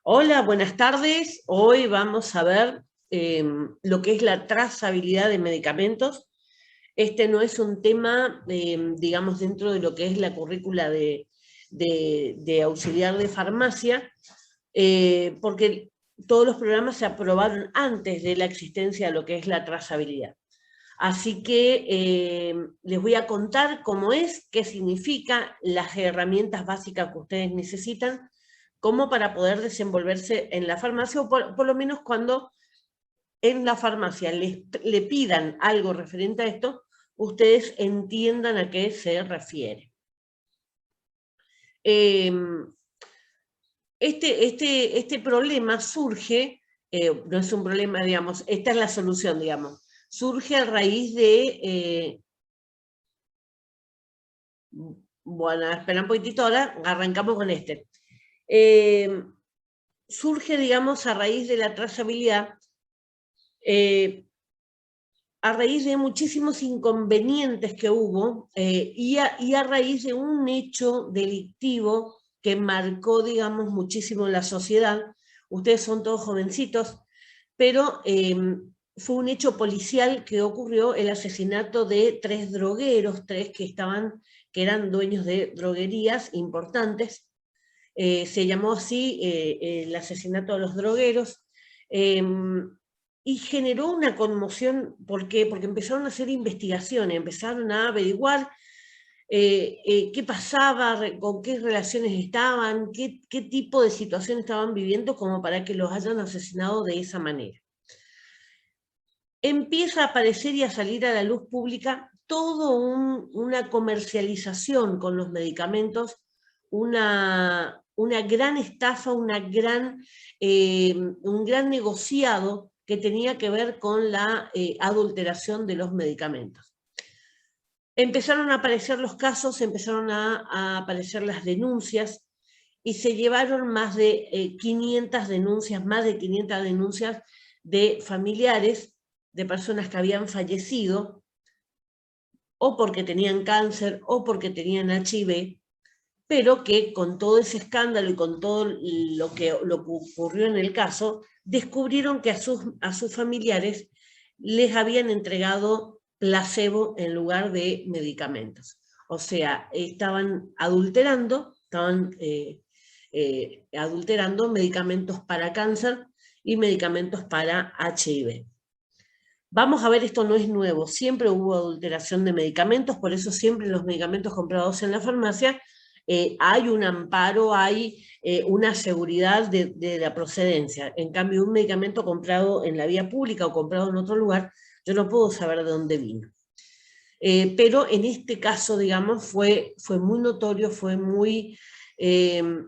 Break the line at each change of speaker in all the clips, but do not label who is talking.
Hola, buenas tardes. Hoy vamos a ver lo que es la trazabilidad de medicamentos. Este no es un tema, digamos, dentro de lo que es la currícula de auxiliar de farmacia, porque todos los programas se aprobaron antes de la existencia de lo que es la trazabilidad. Así que les voy a contar cómo es, qué significa, las herramientas básicas que ustedes necesitan, como para poder desenvolverse en la farmacia, o por lo menos cuando en la farmacia le pidan algo referente a esto, ustedes entiendan a qué se refiere. Este problema surge, no es un problema, digamos, esta es la solución, digamos, surge a raíz de... bueno, espera un poquitito, ahora arrancamos con este. Surge, digamos, a raíz de la trazabilidad, a raíz de muchísimos inconvenientes que hubo y a raíz de un hecho delictivo que marcó, digamos, muchísimo la sociedad. Ustedes son todos jovencitos, pero fue un hecho policial que ocurrió, el asesinato de 3 drogueros, 3 que eran dueños de droguerías importantes. Se llamó así el asesinato de los drogueros. Y generó una conmoción. ¿Por qué? Porque empezaron a hacer investigaciones, empezaron a averiguar qué pasaba, con qué relaciones estaban, qué tipo de situación estaban viviendo como para que los hayan asesinado de esa manera. Empieza a aparecer y a salir a la luz pública toda una comercialización con los medicamentos, una gran estafa, un gran negociado que tenía que ver con la adulteración de los medicamentos. Empezaron a aparecer los casos, empezaron a aparecer las denuncias y se llevaron más de 500 denuncias, de familiares de personas que habían fallecido o porque tenían cáncer o porque tenían HIV, pero que con todo ese escándalo y con todo lo que ocurrió en el caso, descubrieron que a sus familiares les habían entregado placebo en lugar de medicamentos. O sea, estaban adulterando medicamentos para cáncer y medicamentos para HIV. Vamos a ver, esto no es nuevo, siempre hubo adulteración de medicamentos, por eso siempre los medicamentos comprados en la farmacia hay un amparo, hay una seguridad de la procedencia. En cambio, un medicamento comprado en la vía pública o comprado en otro lugar, yo no puedo saber de dónde vino. Pero en este caso, digamos, fue muy notorio, fue muy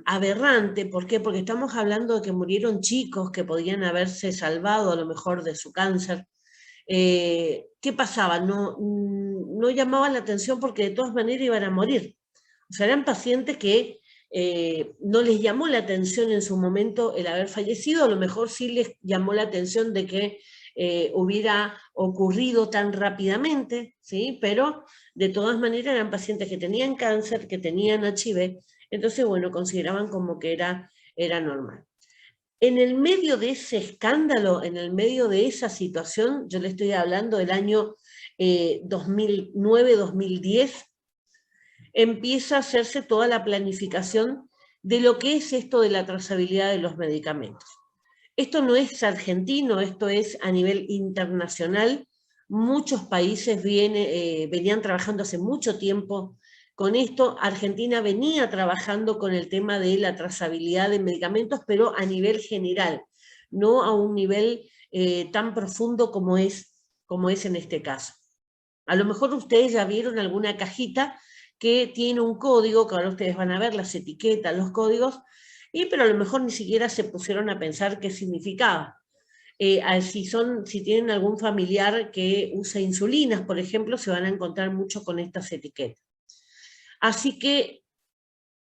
aberrante. ¿Por qué? Porque estamos hablando de que murieron chicos que podían haberse salvado a lo mejor de su cáncer. ¿Qué pasaba? No llamaban la atención porque de todas maneras iban a morir. O sea, eran pacientes que no les llamó la atención en su momento el haber fallecido, a lo mejor sí les llamó la atención de que hubiera ocurrido tan rápidamente, ¿sí? Pero de todas maneras eran pacientes que tenían cáncer, que tenían HIV, entonces, bueno, consideraban como que era normal. En el medio de ese escándalo, en el medio de esa situación, yo le estoy hablando del año 2009-2010, empieza a hacerse toda la planificación de lo que es esto de la trazabilidad de los medicamentos. Esto no es argentino, esto es a nivel internacional. Muchos países venían trabajando hace mucho tiempo con esto. Argentina venía trabajando con el tema de la trazabilidad de medicamentos, pero a nivel general, no a un nivel tan profundo como es en este caso. A lo mejor ustedes ya vieron alguna cajita que tiene un código, que ahora ustedes van a ver las etiquetas, los códigos, pero a lo mejor ni siquiera se pusieron a pensar qué significaba. Si tienen algún familiar que usa insulinas, por ejemplo, se van a encontrar mucho con estas etiquetas. Así que,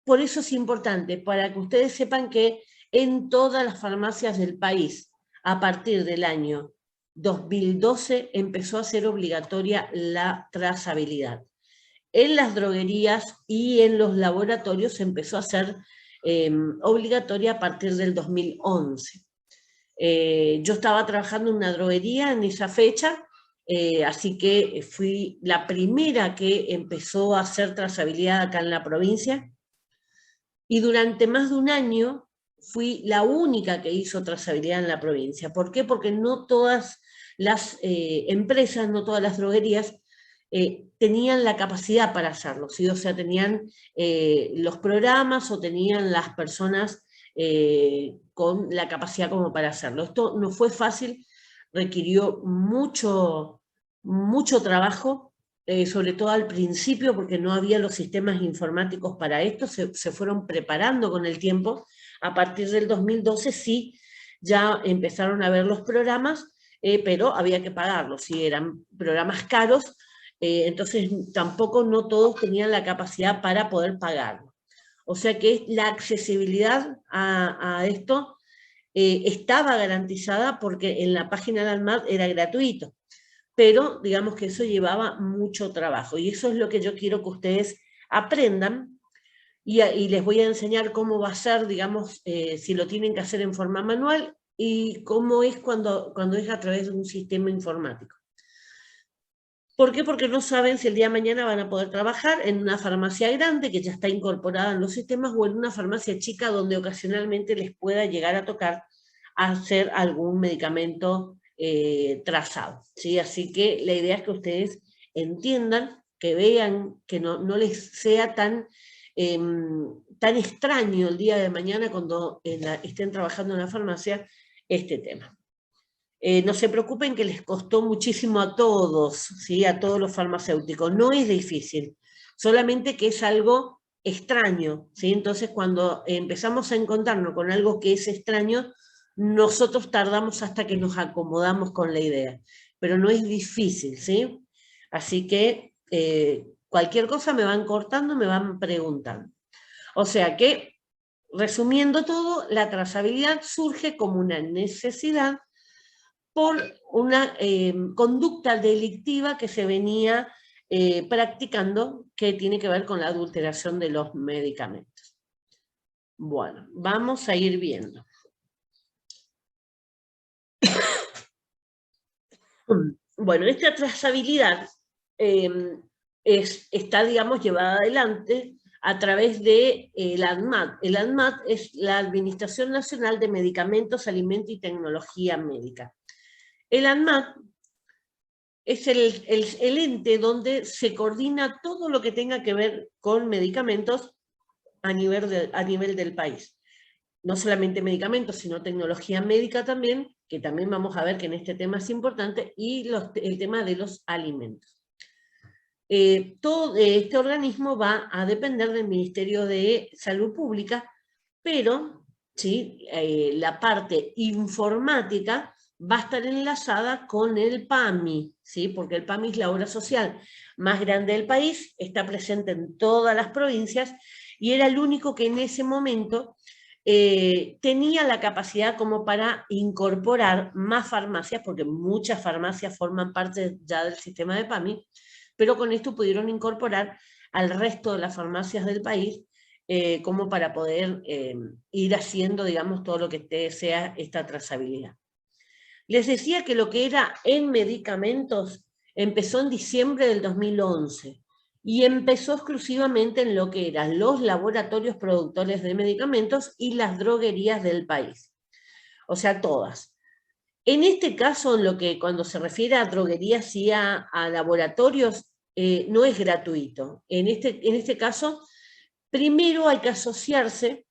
por eso es importante, para que ustedes sepan que en todas las farmacias del país, a partir del año 2012, empezó a ser obligatoria la trazabilidad. En las droguerías y en los laboratorios empezó a ser obligatoria a partir del 2011. Yo estaba trabajando en una droguería en esa fecha, así que fui la primera que empezó a hacer trazabilidad acá en la provincia, y durante más de un año fui la única que hizo trazabilidad en la provincia. ¿Por qué? Porque no todas las empresas, no todas las droguerías tenían la capacidad para hacerlo, ¿sí? O sea, tenían los programas o tenían las personas con la capacidad como para hacerlo. Esto no fue fácil, requirió mucho trabajo, sobre todo al principio, porque no había los sistemas informáticos para esto, se fueron preparando con el tiempo. A partir del 2012 sí, ya empezaron a ver los programas, pero había que pagarlos, sí, eran programas caros, entonces tampoco no todos tenían la capacidad para poder pagarlo. O sea que la accesibilidad a esto estaba garantizada porque en la página del ANMAT era gratuito, pero digamos que eso llevaba mucho trabajo, y eso es lo que yo quiero que ustedes aprendan, y les voy a enseñar cómo va a ser, digamos, si lo tienen que hacer en forma manual y cómo es cuando es a través de un sistema informático. ¿Por qué? Porque no saben si el día de mañana van a poder trabajar en una farmacia grande que ya está incorporada en los sistemas, o en una farmacia chica donde ocasionalmente les pueda llegar a tocar hacer algún medicamento trazado, ¿sí? Así que la idea es que ustedes entiendan, que vean, que no les sea tan extraño el día de mañana cuando estén trabajando en la farmacia este tema. No se preocupen que les costó muchísimo a todos, ¿sí? A todos los farmacéuticos. No es difícil, solamente que es algo extraño, ¿sí? Entonces, cuando empezamos a encontrarnos con algo que es extraño, nosotros tardamos hasta que nos acomodamos con la idea. Pero no es difícil, ¿sí? Así que cualquier cosa me van cortando, me van preguntando. O sea que, resumiendo todo, la trazabilidad surge como una necesidad por una conducta delictiva que se venía practicando, que tiene que ver con la adulteración de los medicamentos. Bueno, vamos a ir viendo. Bueno, esta trazabilidad está, digamos, llevada adelante a través de la ANMAT. El ANMAT es la Administración Nacional de Medicamentos, Alimentos y Tecnología Médica. El ANMAT es el ente donde se coordina todo lo que tenga que ver con medicamentos a nivel del país. No solamente medicamentos, sino tecnología médica también, que también vamos a ver que en este tema es importante, y el tema de los alimentos. Todo este organismo va a depender del Ministerio de Salud Pública, pero ¿sí? La parte informática va a estar enlazada con el PAMI, ¿sí? Porque el PAMI es la obra social más grande del país, está presente en todas las provincias, y era el único que en ese momento tenía la capacidad como para incorporar más farmacias, porque muchas farmacias forman parte ya del sistema de PAMI, pero con esto pudieron incorporar al resto de las farmacias del país, como para poder ir haciendo, digamos, todo lo que sea esta trazabilidad. Les decía que lo que era en medicamentos empezó en diciembre del 2011 y empezó exclusivamente en lo que eran los laboratorios productores de medicamentos y las droguerías del país. O sea, todas. En este caso, en lo que cuando se refiere a droguerías y a laboratorios, no es gratuito. En este caso, primero hay que asociarse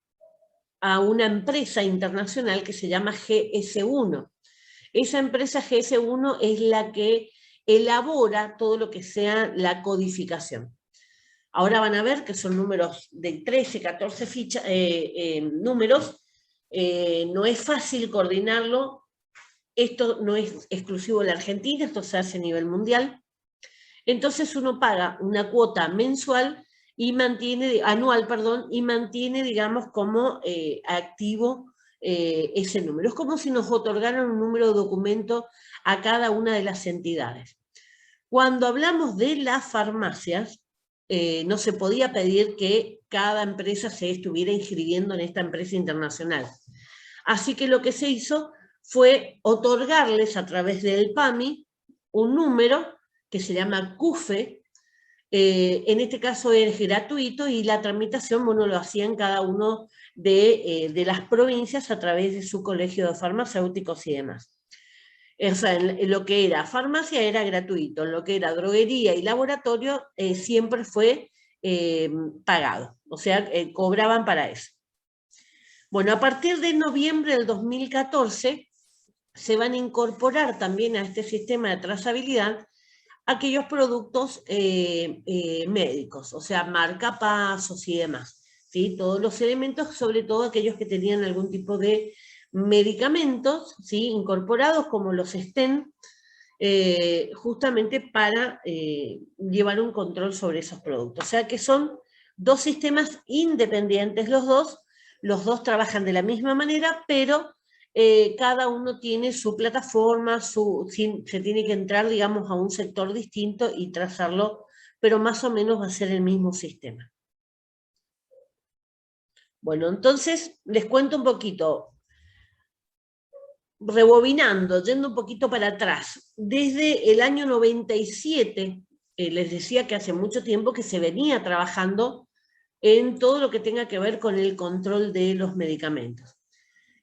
a una empresa internacional que se llama GS1. Esa empresa GS1 es la que elabora todo lo que sea la codificación. Ahora van a ver que son números de 13, 14 números. No es fácil coordinarlo. Esto no es exclusivo de la Argentina, esto se hace a nivel mundial. Entonces uno paga una cuota mensual y anual, y mantiene, digamos, como activo ese número. Es como si nos otorgaran un número de documento a cada una de las entidades. Cuando hablamos de las farmacias, no se podía pedir que cada empresa se estuviera inscribiendo en esta empresa internacional. Así que lo que se hizo fue otorgarles a través del PAMI un número que se llama CUFE. En este caso es gratuito y la tramitación, bueno, lo hacían cada uno de las provincias a través de su colegio de farmacéuticos y demás. O sea, en lo que era farmacia era gratuito, en lo que era droguería y laboratorio siempre fue pagado, o sea, cobraban para eso. Bueno, a partir de noviembre del 2014 se van a incorporar también a este sistema de trazabilidad aquellos productos médicos, o sea, marcapasos y demás, ¿sí? Todos los elementos, sobre todo aquellos que tenían algún tipo de medicamentos, ¿sí? Incorporados como los stent, justamente para llevar un control sobre esos productos. O sea que son dos sistemas independientes los dos trabajan de la misma manera, pero cada uno tiene su plataforma, se tiene que entrar, digamos, a un sector distinto y trazarlo, pero más o menos va a ser el mismo sistema. Bueno, entonces les cuento un poquito, rebobinando, yendo un poquito para atrás. Desde el año 97, les decía que hace mucho tiempo que se venía trabajando en todo lo que tenga que ver con el control de los medicamentos.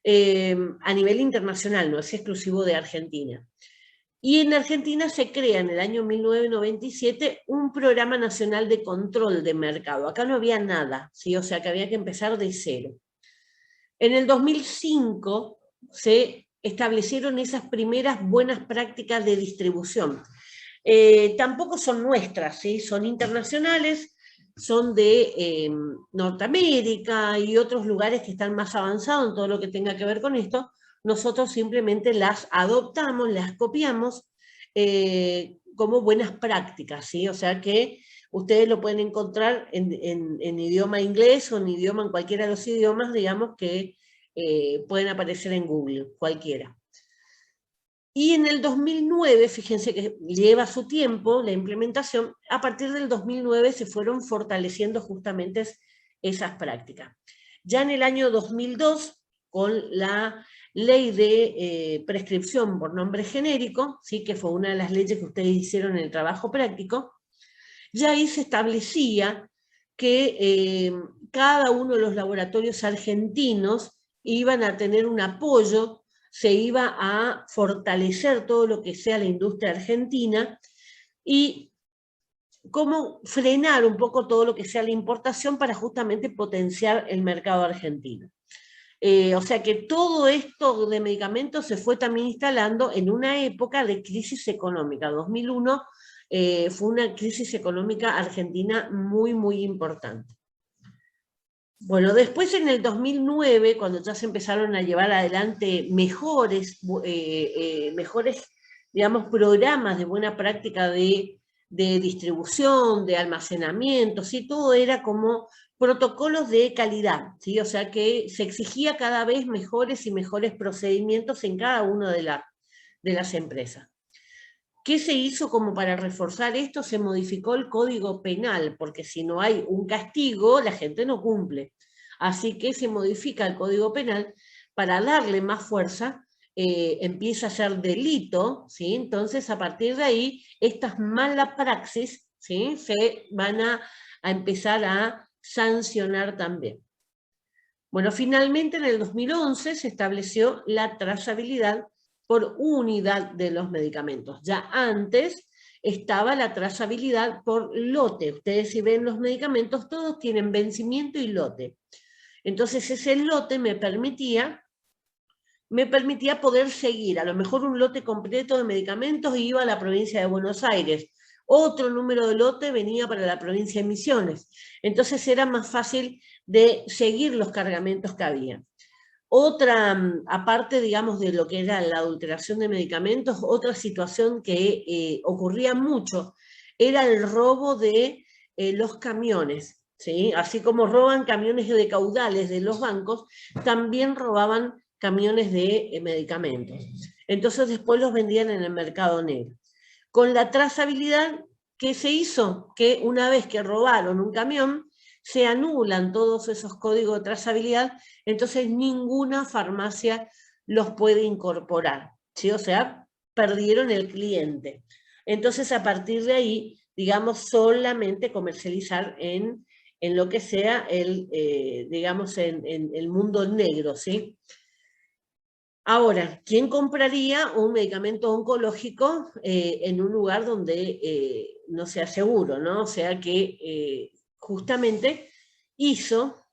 A nivel internacional, no es exclusivo de Argentina. Y en Argentina se crea en el año 1997 un programa nacional de control de mercado. Acá no había nada, ¿sí? O sea que había que empezar de cero. En el 2005 se establecieron esas primeras buenas prácticas de distribución. Tampoco son nuestras, ¿sí? Son internacionales, son de Norteamérica y otros lugares que están más avanzados en todo lo que tenga que ver con esto. Nosotros simplemente las adoptamos, las copiamos como buenas prácticas, ¿sí? O sea que ustedes lo pueden encontrar en idioma inglés o en cualquiera de los idiomas, digamos, que pueden aparecer en Google, cualquiera. Y en el 2009, fíjense que lleva su tiempo la implementación, a partir del 2009 se fueron fortaleciendo justamente esas prácticas. Ya en el año 2002, con la ley de prescripción por nombre genérico, ¿sí? Que fue una de las leyes que ustedes hicieron en el trabajo práctico, ya ahí se establecía que cada uno de los laboratorios argentinos iban a tener un apoyo, se iba a fortalecer todo lo que sea la industria argentina y cómo frenar un poco todo lo que sea la importación para justamente potenciar el mercado argentino. O sea que todo esto de medicamentos se fue también instalando en una época de crisis económica. 2001 fue una crisis económica argentina muy, muy importante. Bueno, después en el 2009, cuando ya se empezaron a llevar adelante mejores, digamos, programas de buena práctica de distribución, de almacenamiento, ¿sí? Todo era como protocolos de calidad, ¿sí? O sea que se exigía cada vez mejores y mejores procedimientos en cada una de las empresas. ¿Qué se hizo como para reforzar esto? Se modificó el Código Penal, porque si no hay un castigo, la gente no cumple. Así que se modifica el Código Penal para darle más fuerza, empieza a ser delito, ¿sí? Entonces a partir de ahí, estas malas praxis, ¿sí? Se van a empezar a sancionar también. Bueno, finalmente en el 2011 se estableció la trazabilidad por unidad de los medicamentos. Ya antes estaba la trazabilidad por lote. Ustedes si ven los medicamentos, todos tienen vencimiento y lote. Entonces ese lote me permitía poder seguir. A lo mejor un lote completo de medicamentos iba a la provincia de Buenos Aires. Otro número de lote venía para la provincia de Misiones. Entonces era más fácil de seguir los cargamentos que había. Otra, aparte, digamos, de lo que era la adulteración de medicamentos, otra situación que ocurría mucho era el robo de los camiones, ¿sí? Así como roban camiones de caudales de los bancos, también robaban camiones de medicamentos. Entonces después los vendían en el mercado negro. Con la trazabilidad, ¿qué se hizo? Que una vez que robaron un camión, se anulan todos esos códigos de trazabilidad, entonces ninguna farmacia los puede incorporar, ¿sí? O sea, perdieron el cliente. Entonces, a partir de ahí, digamos, solamente comercializar en lo que sea digamos, en el mundo negro, ¿sí? Ahora, ¿quién compraría un medicamento oncológico en un lugar donde no sea seguro, ¿no? O sea que justamente hizo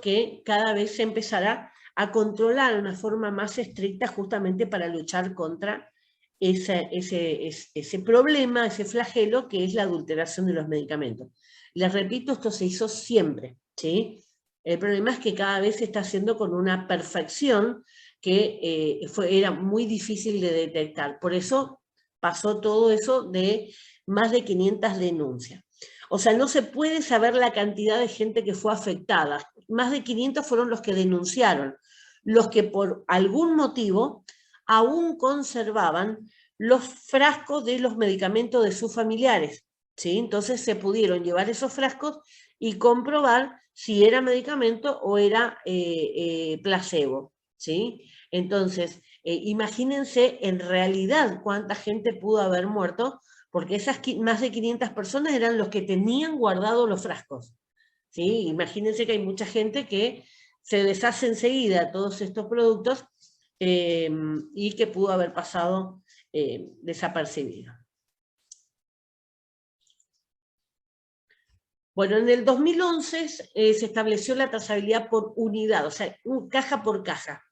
que cada vez se empezara a controlar de una forma más estricta justamente para luchar contra ese problema, ese flagelo que es la adulteración de los medicamentos. Les repito, esto se hizo siempre, ¿sí? El problema es que cada vez se está haciendo con una perfección que era muy difícil de detectar. Por eso pasó todo eso de más de 500 denuncias. O sea, no se puede saber la cantidad de gente que fue afectada. Más de 500 fueron los que denunciaron, los que por algún motivo aún conservaban los frascos de los medicamentos de sus familiares, ¿sí? Entonces se pudieron llevar esos frascos y comprobar si era medicamento o era placebo, ¿sí? Entonces, imagínense en realidad cuánta gente pudo haber muerto, porque esas más de 500 personas eran los que tenían guardados los frascos, ¿sí? Imagínense que hay mucha gente que se deshace enseguida todos estos productos y que pudo haber pasado desapercibido. Bueno, en el 2011 se estableció la trazabilidad por unidad, o sea, caja por caja.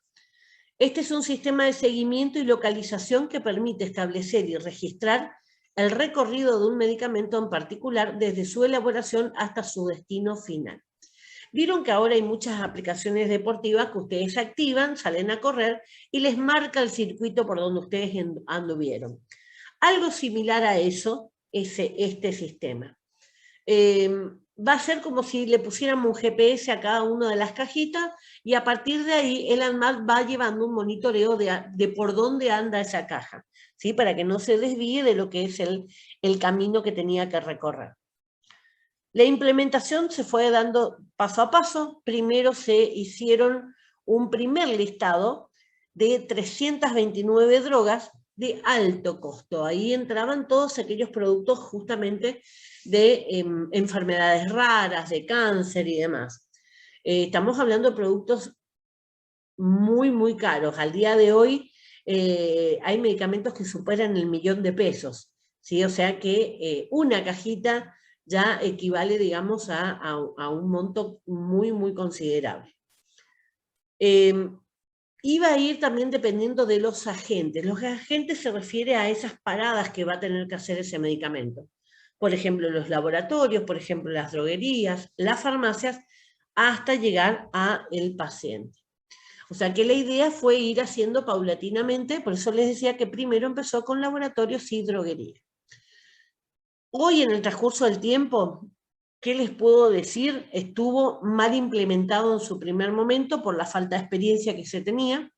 Este es un sistema de seguimiento y localización que permite establecer y registrar el recorrido de un medicamento en particular desde su elaboración hasta su destino final. Vieron que ahora hay muchas aplicaciones deportivas que ustedes activan, salen a correr y les marca el circuito por donde ustedes anduvieron. Algo similar a eso es este sistema. Va a ser como si le pusiéramos un GPS a cada una de las cajitas y a partir de ahí el ANMAT va llevando un monitoreo de por dónde anda esa caja, ¿sí? Para que no se desvíe de lo que es el camino que tenía que recorrer. La implementación se fue dando paso a paso. Primero se hicieron un primer listado de 329 drogas de alto costo. Ahí entraban todos aquellos productos justamente de enfermedades raras, de cáncer y demás. Estamos hablando de productos muy, muy caros. Al día de hoy hay medicamentos que superan el $1.000.000, ¿sí? O sea que una cajita ya equivale, digamos, a un monto muy, muy considerable. Iba a ir también dependiendo de los agentes. Los agentes se refiere a esas paradas que va a tener que hacer ese medicamento. Por ejemplo, los laboratorios, por ejemplo, las droguerías, las farmacias, hasta llegar al paciente. O sea que la idea fue ir haciendo paulatinamente, por eso les decía que primero empezó con laboratorios y droguerías. Hoy, en el transcurso del tiempo, ¿qué les puedo decir? Estuvo mal implementado en su primer momento por la falta de experiencia que se tenía.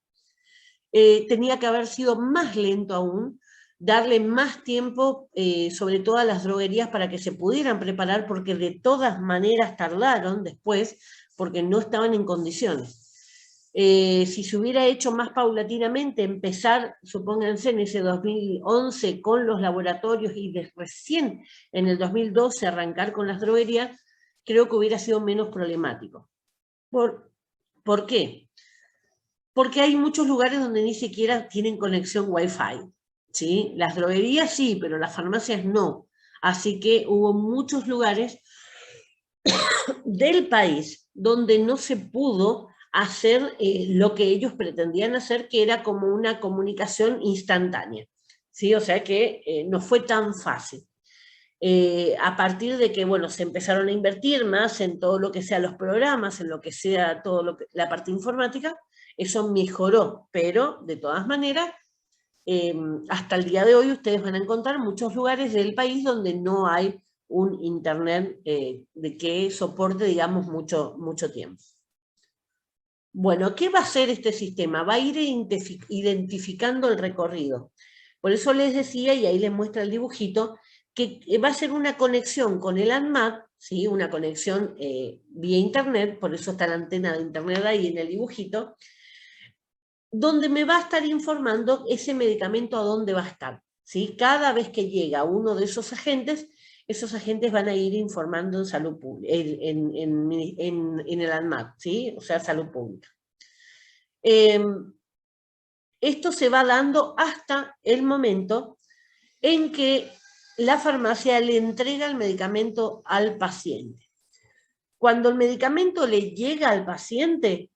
Tenía que haber sido más lento aún, darle más tiempo, sobre todo a las droguerías, para que se pudieran preparar, porque de todas maneras tardaron después, porque no estaban en condiciones. Si se hubiera hecho más paulatinamente, empezar, supónganse, en ese 2011 con los laboratorios y recién en el 2012 arrancar con las droguerías, creo que hubiera sido menos problemático. ¿Por qué? Porque hay muchos lugares donde ni siquiera tienen conexión Wi-Fi, ¿sí? Las droguerías sí, pero las farmacias no. Así que hubo muchos lugares del país donde no se pudo hacer lo que ellos pretendían hacer, que era como una comunicación instantánea, ¿sí? O sea que no fue tan fácil. A partir de que, bueno, se empezaron a invertir más en todo lo que sea los programas, en lo que sea todo la parte informática, eso mejoró, pero de todas maneras, hasta el día de hoy ustedes van a encontrar muchos lugares del país donde no hay un internet de que soporte, digamos, mucho tiempo. Bueno, ¿qué va a hacer este sistema? Va a ir identificando el recorrido. Por eso les decía, y ahí les muestra el dibujito, que va a ser una conexión con el ANMAT ¿sí? Una conexión vía internet, por eso está la antena de internet ahí en el dibujito, donde me va a estar informando ese medicamento a dónde va a estar, ¿sí? Cada vez que llega uno de esos agentes van a ir informando en salud pública, en el ANMAT, ¿sí? O sea, salud pública. Esto se va dando hasta el momento en que la farmacia le entrega el medicamento al paciente. Cuando el medicamento le llega al paciente,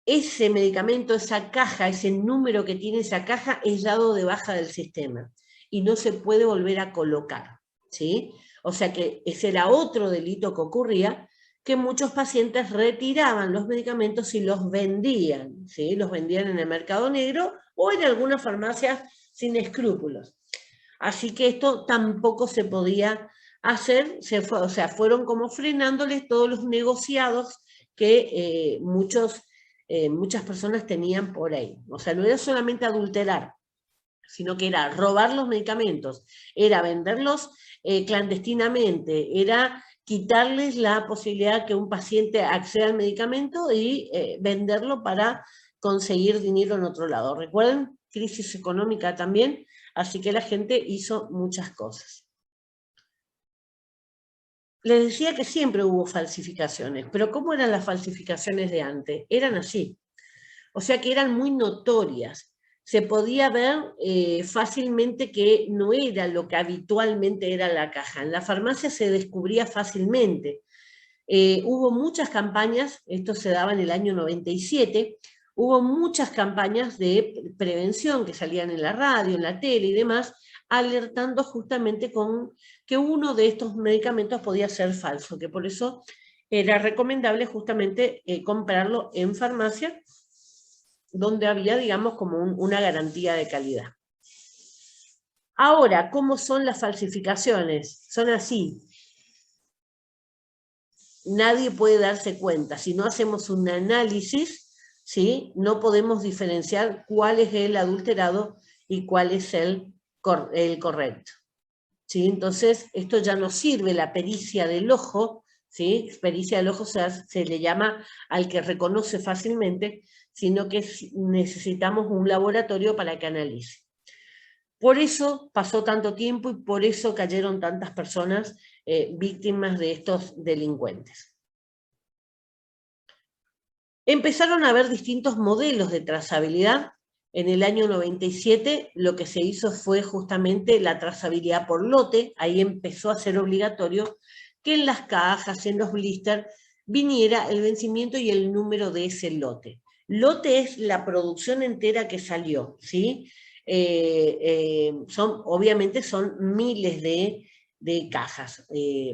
ese medicamento, esa caja, ese número que tiene esa caja es dado de baja del sistema y no se puede volver a colocar, ¿sí? O sea que ese era otro delito que ocurría, que muchos pacientes retiraban los medicamentos y los vendían, ¿sí? Los vendían en el mercado negro o en algunas farmacias sin escrúpulos. Así que esto tampoco se podía hacer, o sea, fueron como frenándoles todos los negociados que muchas personas tenían por ahí. O sea, no era solamente adulterar, sino que era robar los medicamentos, era venderlos clandestinamente, era quitarles la posibilidad que un paciente acceda al medicamento y venderlo para conseguir dinero en otro lado. Recuerden, crisis económica también, así que la gente hizo muchas cosas. Les decía que siempre hubo falsificaciones, pero ¿cómo eran las falsificaciones de antes? Eran así. O sea que eran muy notorias. Se podía ver fácilmente que no era lo que habitualmente era la caja. En la farmacia se descubría fácilmente. Hubo muchas campañas, esto se daba en el año 97, hubo muchas campañas de prevención que salían en la radio, en la tele y demás, alertando justamente con que uno de estos medicamentos podía ser falso, que por eso era recomendable justamente comprarlo en farmacia, donde había, digamos, como una garantía de calidad. Ahora, ¿cómo son las falsificaciones? Son así. Nadie puede darse cuenta. Si no hacemos un análisis, ¿sí? No podemos diferenciar cuál es el adulterado y cuál es el correcto. ¿Sí? Entonces, esto ya no sirve la pericia del ojo, ¿sí? Pericia del ojo se le llama al que reconoce fácilmente, sino que necesitamos un laboratorio para que analice. Por eso pasó tanto tiempo y por eso cayeron tantas personas víctimas de estos delincuentes. Empezaron a haber distintos modelos de trazabilidad. En el año 97 lo que se hizo fue justamente la trazabilidad por lote. Ahí empezó a ser obligatorio que en las cajas, en los blisters, viniera el vencimiento y el número de ese lote. Lote es la producción entera que salió, ¿sí? Obviamente son miles de cajas.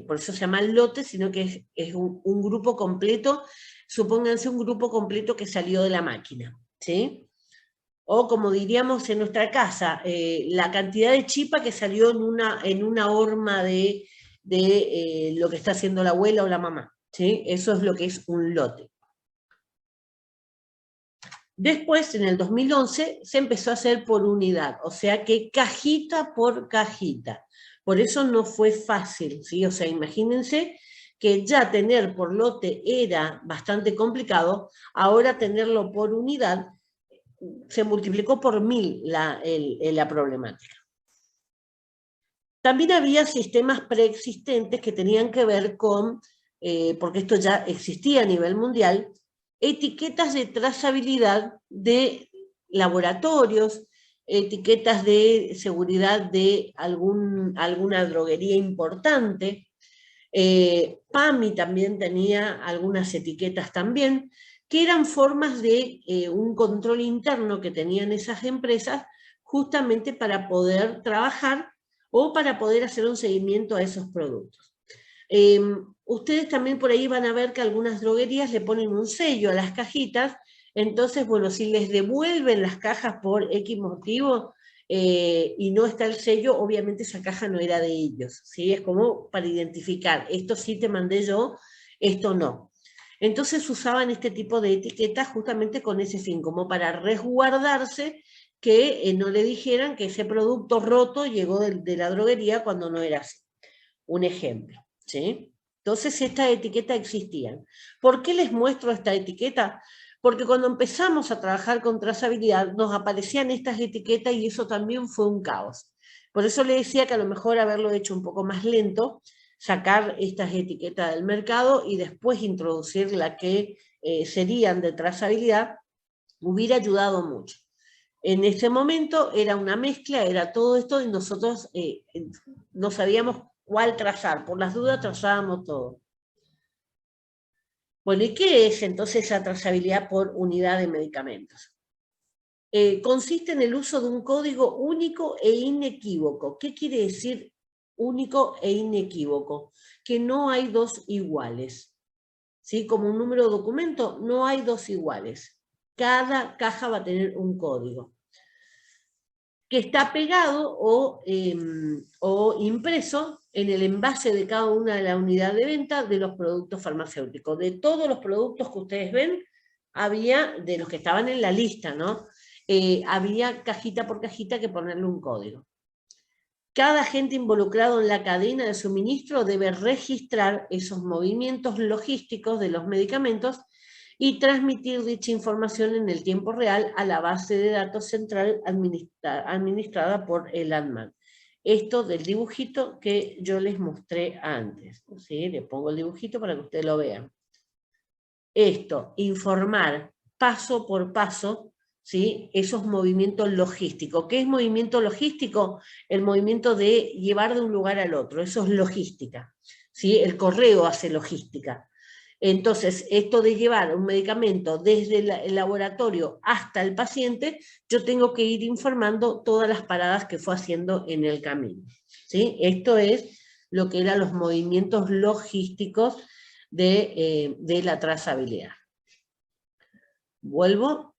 Por eso se llama lote, sino que es un grupo completo. Supónganse un grupo completo que salió de la máquina, ¿sí? O como diríamos en nuestra casa, la cantidad de chipa que salió en una horma de lo que está haciendo la abuela o la mamá, ¿sí? Eso es lo que es un lote. Después, en el 2011, se empezó a hacer por unidad, o sea que cajita por cajita. Por eso no fue fácil, ¿sí? O sea, imagínense que ya tener por lote era bastante complicado, ahora tenerlo por unidad se multiplicó por 1000 la problemática. También había sistemas preexistentes que tenían que ver con, porque esto ya existía a nivel mundial, etiquetas de trazabilidad de laboratorios, etiquetas de seguridad de alguna droguería importante. PAMI también tenía algunas etiquetas también, que eran formas de un control interno que tenían esas empresas justamente para poder trabajar o para poder hacer un seguimiento a esos productos. Ustedes también por ahí van a ver que algunas droguerías le ponen un sello a las cajitas, entonces, bueno, si les devuelven las cajas por X motivo y no está el sello, obviamente esa caja no era de ellos, ¿sí? Es como para identificar, esto sí te mandé yo, esto no. Entonces usaban este tipo de etiquetas justamente con ese fin, como para resguardarse que no le dijeran que ese producto roto llegó de la droguería cuando no era así. Un ejemplo, ¿sí? Entonces estas etiquetas existían. ¿Por qué les muestro esta etiqueta? Porque cuando empezamos a trabajar con trazabilidad nos aparecían estas etiquetas y eso también fue un caos. Por eso le decía que a lo mejor haberlo hecho un poco más lento, sacar estas etiquetas del mercado y después introducir la que serían de trazabilidad, hubiera ayudado mucho. En ese momento era una mezcla, era todo esto y nosotros no sabíamos cuál trazar, por las dudas trazábamos todo. Bueno, ¿y qué es entonces esa trazabilidad por unidad de medicamentos? Consiste en el uso de un código único e inequívoco. ¿Qué quiere decir único e inequívoco? Que no hay dos iguales. ¿Sí? Como un número de documento, no hay dos iguales. Cada caja va a tener un código que está pegado o impreso en el envase de cada una de las unidades de venta de los productos farmacéuticos. De todos los productos que ustedes ven, había, de los que estaban en la lista, ¿no? Había cajita por cajita que ponerle un código. Cada agente involucrado en la cadena de suministro debe registrar esos movimientos logísticos de los medicamentos y transmitir dicha información en el tiempo real a la base de datos central administrada por el ANMAT. Esto del dibujito que yo les mostré antes. ¿Sí? Le pongo el dibujito para que ustedes lo vean. Esto, informar paso por paso, ¿sí? Esos movimientos logísticos. ¿Qué es movimiento logístico? El movimiento de llevar de un lugar al otro. Eso es logística. ¿Sí? El correo hace logística. Entonces, esto de llevar un medicamento desde el laboratorio hasta el paciente, yo tengo que ir informando todas las paradas que fue haciendo en el camino. ¿Sí? Esto es lo que eran los movimientos logísticos de la trazabilidad. Vuelvo.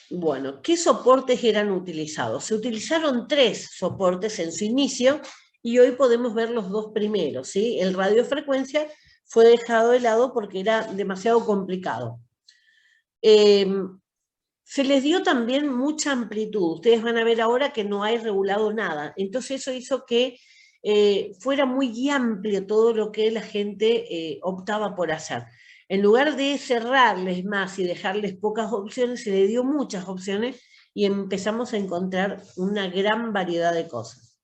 Bueno, ¿qué soportes eran utilizados? Se utilizaron 3 soportes en su inicio y hoy podemos ver los 2 primeros, ¿sí? El radiofrecuencia fue dejado de lado porque era demasiado complicado. Se les dio también mucha amplitud. Ustedes van a ver ahora que no hay regulado nada. Entonces eso hizo que fuera muy amplio todo lo que la gente optaba por hacer. En lugar de cerrarles más y dejarles pocas opciones, se le dio muchas opciones y empezamos a encontrar una gran variedad de cosas.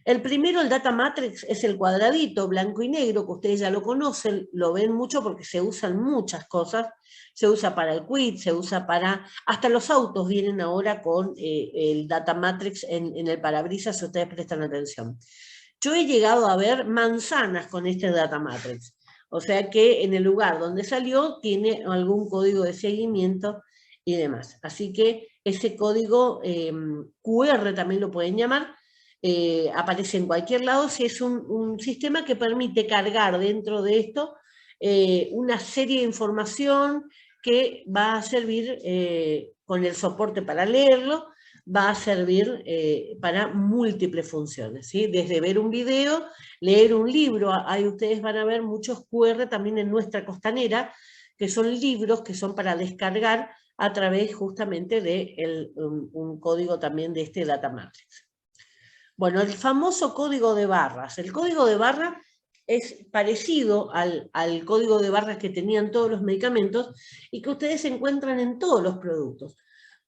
El primero, el Data Matrix, es el cuadradito blanco y negro, que ustedes ya lo conocen, lo ven mucho porque se usan muchas cosas. Se usa para el quit, se usa para... Hasta los autos vienen ahora con el Data Matrix en el parabrisas, si ustedes prestan atención. Yo he llegado a ver manzanas con este Data Matrix. O sea que en el lugar donde salió tiene algún código de seguimiento y demás. Así que ese código QR también lo pueden llamar, aparece en cualquier lado, si es un sistema que permite cargar dentro de esto una serie de información que va a servir con el soporte para leerlo, va a servir para múltiples funciones, ¿sí? Desde ver un video, leer un libro, ahí ustedes van a ver muchos QR también en nuestra costanera, que son libros que son para descargar a través justamente de un código también de este Data Matrix. Bueno, el famoso código de barras. El código de barras es parecido al código de barras que tenían todos los medicamentos y que ustedes encuentran en todos los productos.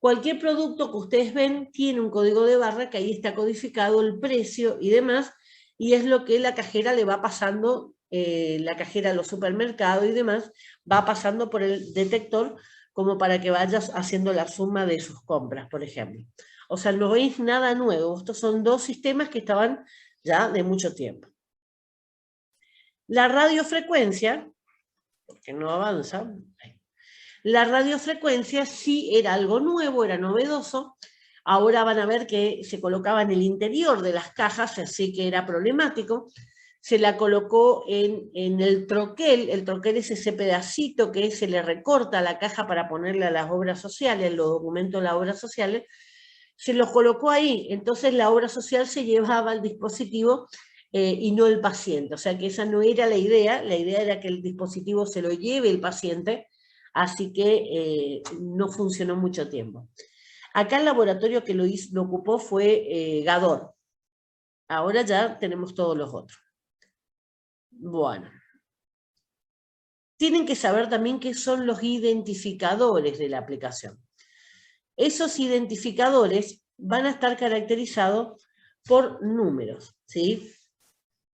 Cualquier producto que ustedes ven tiene un código de barra que ahí está codificado el precio y demás, y es lo que la cajera le va pasando, la cajera a los supermercados y demás, va pasando por el detector como para que vayas haciendo la suma de sus compras, por ejemplo. O sea, no es nada nuevo. Estos son 2 sistemas que estaban ya de mucho tiempo. La radiofrecuencia, porque no avanza, la radiofrecuencia sí era algo nuevo, era novedoso. Ahora van a ver que se colocaba en el interior de las cajas, así que era problemático. Se la colocó en el troquel es ese pedacito que se le recorta a la caja para ponerle a las obras sociales, los documentos de las obras sociales, se los colocó ahí, entonces la obra social se llevaba al dispositivo y no el paciente, o sea que esa no era la idea era que el dispositivo se lo lleve el paciente, así que no funcionó mucho tiempo. Acá el laboratorio que lo ocupó fue Gador. Ahora ya tenemos todos los otros. Bueno. Tienen que saber también qué son los identificadores de la aplicación. Esos identificadores van a estar caracterizados por números, ¿sí?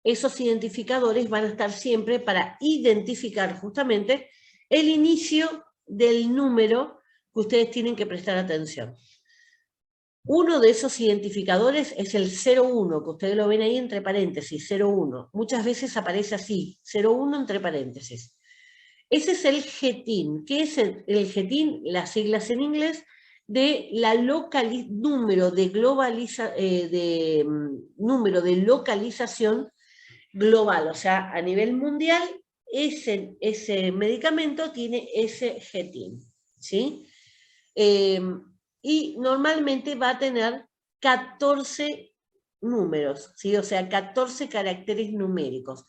Esos identificadores van a estar siempre para identificar justamente el inicio del número que ustedes tienen que prestar atención. Uno de esos identificadores es el 01, que ustedes lo ven ahí entre paréntesis, 01. Muchas veces aparece así, 01 entre paréntesis. Ese es el GETIN. ¿Qué es el GETIN? Las siglas en inglés de la número de localización global, o sea, a nivel mundial, ese medicamento tiene ese GETIN, ¿sí? Y normalmente va a tener 14 números, ¿sí? O sea, 14 caracteres numéricos.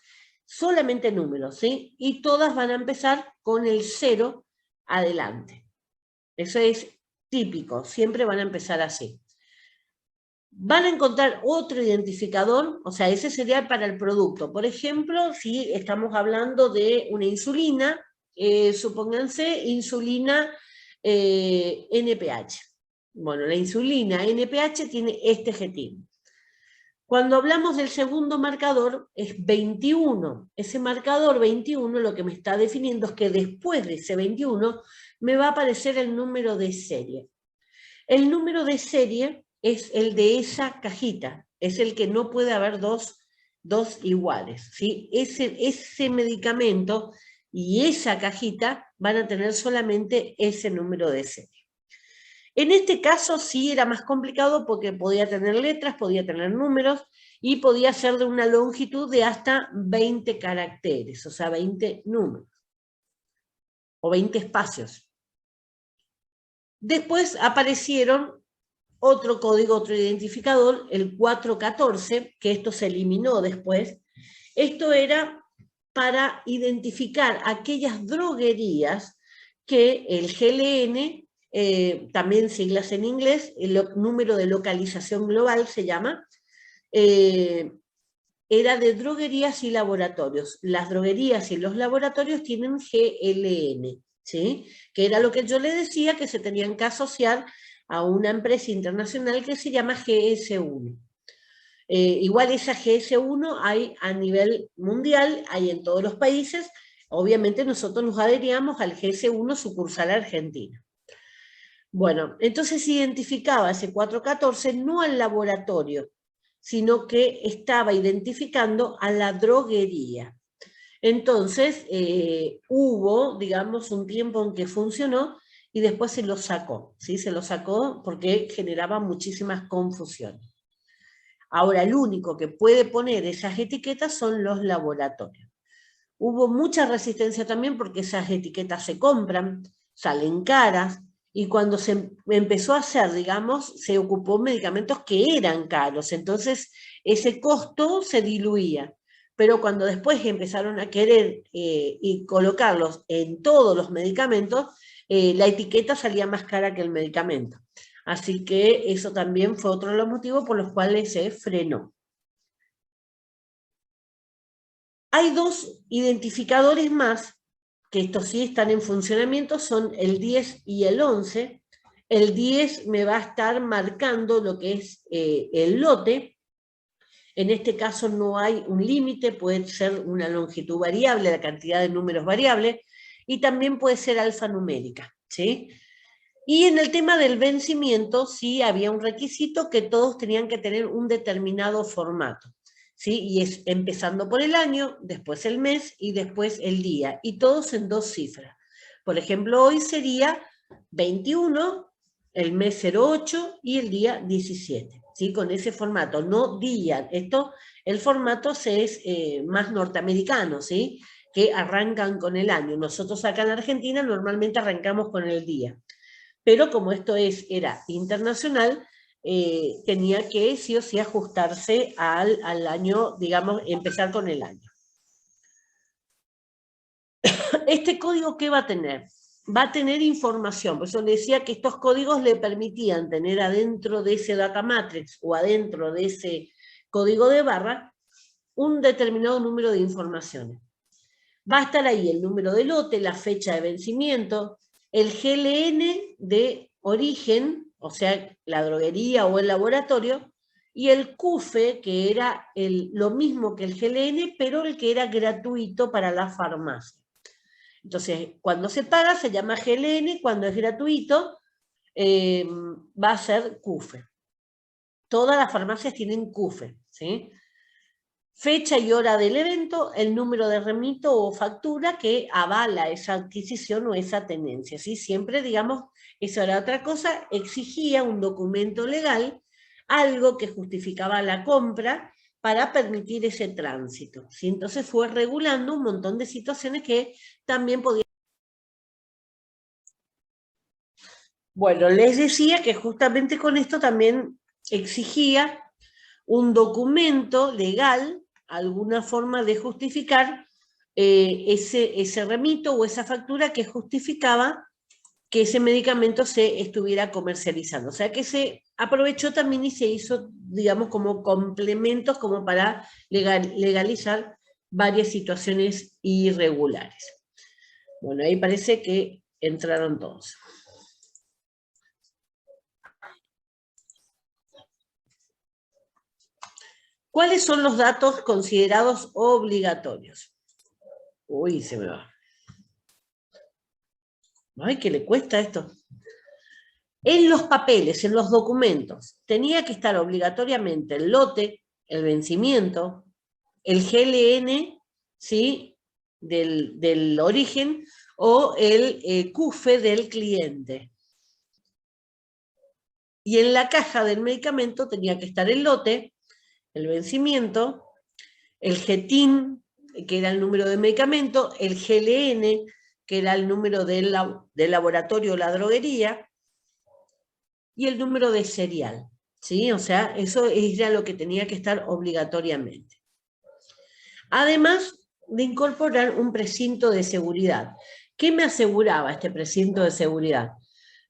Solamente números, ¿sí? Y todas van a empezar con el 0 adelante. Eso es típico, siempre van a empezar así. Van a encontrar otro identificador, o sea, ese sería para el producto. Por ejemplo, si estamos hablando de una insulina, supónganse insulina NPH. Bueno, la insulina NPH tiene este GETIN. Cuando hablamos del segundo marcador, es 21. Ese marcador 21 lo que me está definiendo es que después de ese 21 me va a aparecer el número de serie. El número de serie es el de esa cajita, es el que no puede haber dos iguales, ¿sí? Ese medicamento y esa cajita van a tener solamente ese número de serie. En este caso sí era más complicado porque podía tener letras, podía tener números y podía ser de una longitud de hasta 20 caracteres, o sea, 20 números o 20 espacios. Después aparecieron otro código, otro identificador, el 414, que esto se eliminó después. Esto era para identificar aquellas droguerías que el GLN, también siglas en inglés, el número de localización global se llama, era de droguerías y laboratorios. Las droguerías y los laboratorios tienen GLN, ¿sí? Que era lo que yo le decía, que se tenían que asociar a una empresa internacional que se llama GS1. Igual esa GS1 hay a nivel mundial, hay en todos los países. Obviamente nosotros nos adheríamos al GS1 sucursal Argentina. Bueno, entonces identificaba ese 414 no al laboratorio, sino que estaba identificando a la droguería. Entonces hubo, digamos, un tiempo en que funcionó y después se lo sacó, ¿sí? Se lo sacó porque generaba muchísimas confusiones. Ahora, el único que puede poner esas etiquetas son los laboratorios. Hubo mucha resistencia también porque esas etiquetas se compran, salen caras, y cuando se empezó a hacer, digamos, se ocupó medicamentos que eran caros, entonces ese costo se diluía. Pero cuando después empezaron a querer y colocarlos en todos los medicamentos, la etiqueta salía más cara que el medicamento. Así que eso también fue otro de los motivos por los cuales se frenó. Hay dos identificadores más, que estos sí están en funcionamiento, son el 10 y el 11. El 10 me va a estar marcando lo que es el lote. En este caso no hay un límite, puede ser una longitud variable, la cantidad de números variable, y también puede ser alfanumérica, ¿sí? Y en el tema del vencimiento, sí había un requisito que todos tenían que tener un determinado formato, ¿sí? Y es empezando por el año, después el mes y después el día, y todos en 2 cifras. Por ejemplo, hoy sería 21, el mes 08 y el día 17, ¿sí? Con ese formato, no día. El formato es más norteamericano, ¿sí? Que arrancan con el año. Nosotros acá en Argentina normalmente arrancamos con el día. Pero como esto era internacional, tenía que sí o sí ajustarse al año, digamos, empezar con el año. ¿Este código qué va a tener? va a tener información. Por eso le decía que estos códigos le permitían tener adentro de ese data matrix o adentro de ese código de barra un determinado número de informaciones. Va a estar ahí el número de lote, la fecha de vencimiento, el GLN de origen, o sea, la droguería o el laboratorio, y el CUFE, que era lo mismo que el GLN, pero el que era gratuito para la farmacia. Entonces, cuando se paga se llama GLN, cuando es gratuito va a ser CUFE. Todas las farmacias tienen CUFE, ¿sí? Fecha y hora del evento, el número de remito o factura que avala esa adquisición o esa tenencia, ¿sí? Siempre, digamos, eso era otra cosa, exigía un documento legal, algo que justificaba la compra para permitir ese tránsito, ¿sí? Entonces fue regulando un montón de situaciones que también podían... Bueno, les decía que justamente con esto también exigía un documento legal, alguna forma de justificar ese remito o esa factura que justificaba que ese medicamento se estuviera comercializando. O sea que se aprovechó también y se hizo, digamos, como complementos como para legalizar varias situaciones irregulares. Bueno, ahí parece que entraron todos. ¿Cuáles son los datos considerados obligatorios? Uy, se me va. Ay, ¿qué le cuesta esto? En los papeles, en los documentos, tenía que estar obligatoriamente el lote, el vencimiento, el GLN, ¿sí? del origen, o el CUFE del cliente. Y en la caja del medicamento tenía que estar el lote, el vencimiento, el GTIN, que era el número de medicamento, el GLN, que era el número del laboratorio o la droguería, y el número de serial, ¿sí? O sea, eso era lo que tenía que estar obligatoriamente. Además de incorporar un precinto de seguridad. ¿Qué me aseguraba este precinto de seguridad?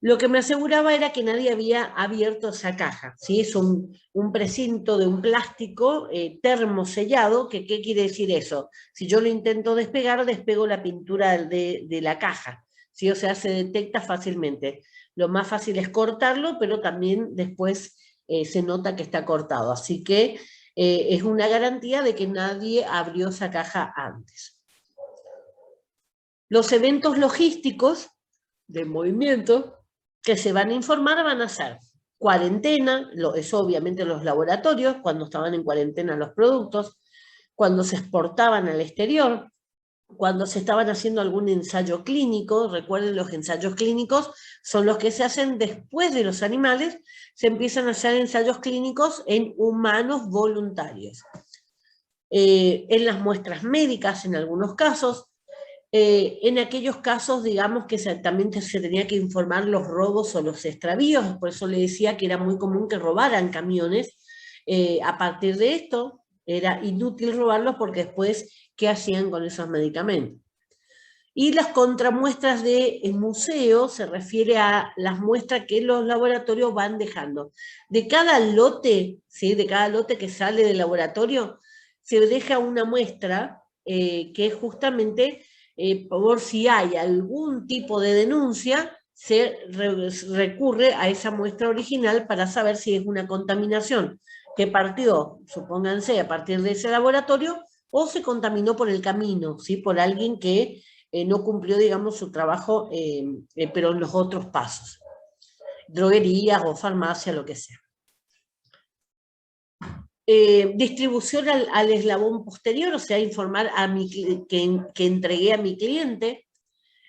Lo que me aseguraba era que nadie había abierto esa caja, ¿sí? Es un precinto de un plástico termosellado, que ¿qué quiere decir eso? Si yo lo intento despegar, despego la pintura de la caja, ¿sí? O sea, se detecta fácilmente. Lo más fácil es cortarlo, pero también después se nota que está cortado. Así que es una garantía de que nadie abrió esa caja antes. Los eventos logísticos de movimiento que se van a informar van a ser cuarentena, eso obviamente los laboratorios, cuando estaban en cuarentena los productos, cuando se exportaban al exterior, cuando se estaban haciendo algún ensayo clínico. Recuerden, los ensayos clínicos son los que se hacen después de los animales, se empiezan a hacer ensayos clínicos en humanos voluntarios. En las muestras médicas, en algunos casos, en aquellos casos, digamos, que también se tenía que informar los robos o los extravíos, por eso le decía que era muy común que robaran camiones. A partir de esto, era inútil robarlos porque después, ¿qué hacían con esos medicamentos? Y las contramuestras de museo se refiere a las muestras que los laboratorios van dejando. De cada lote, ¿sí? De cada lote que sale del laboratorio, se deja una muestra que es justamente por si hay algún tipo de denuncia, se recurre a esa muestra original para saber si es una contaminación que partió, supónganse, a partir de ese laboratorio, o se contaminó por el camino, ¿sí? Por alguien que no cumplió, digamos, su trabajo, pero en los otros pasos. Droguerías o farmacia, lo que sea. Distribución al eslabón posterior, o sea, informar a que entregué a mi cliente.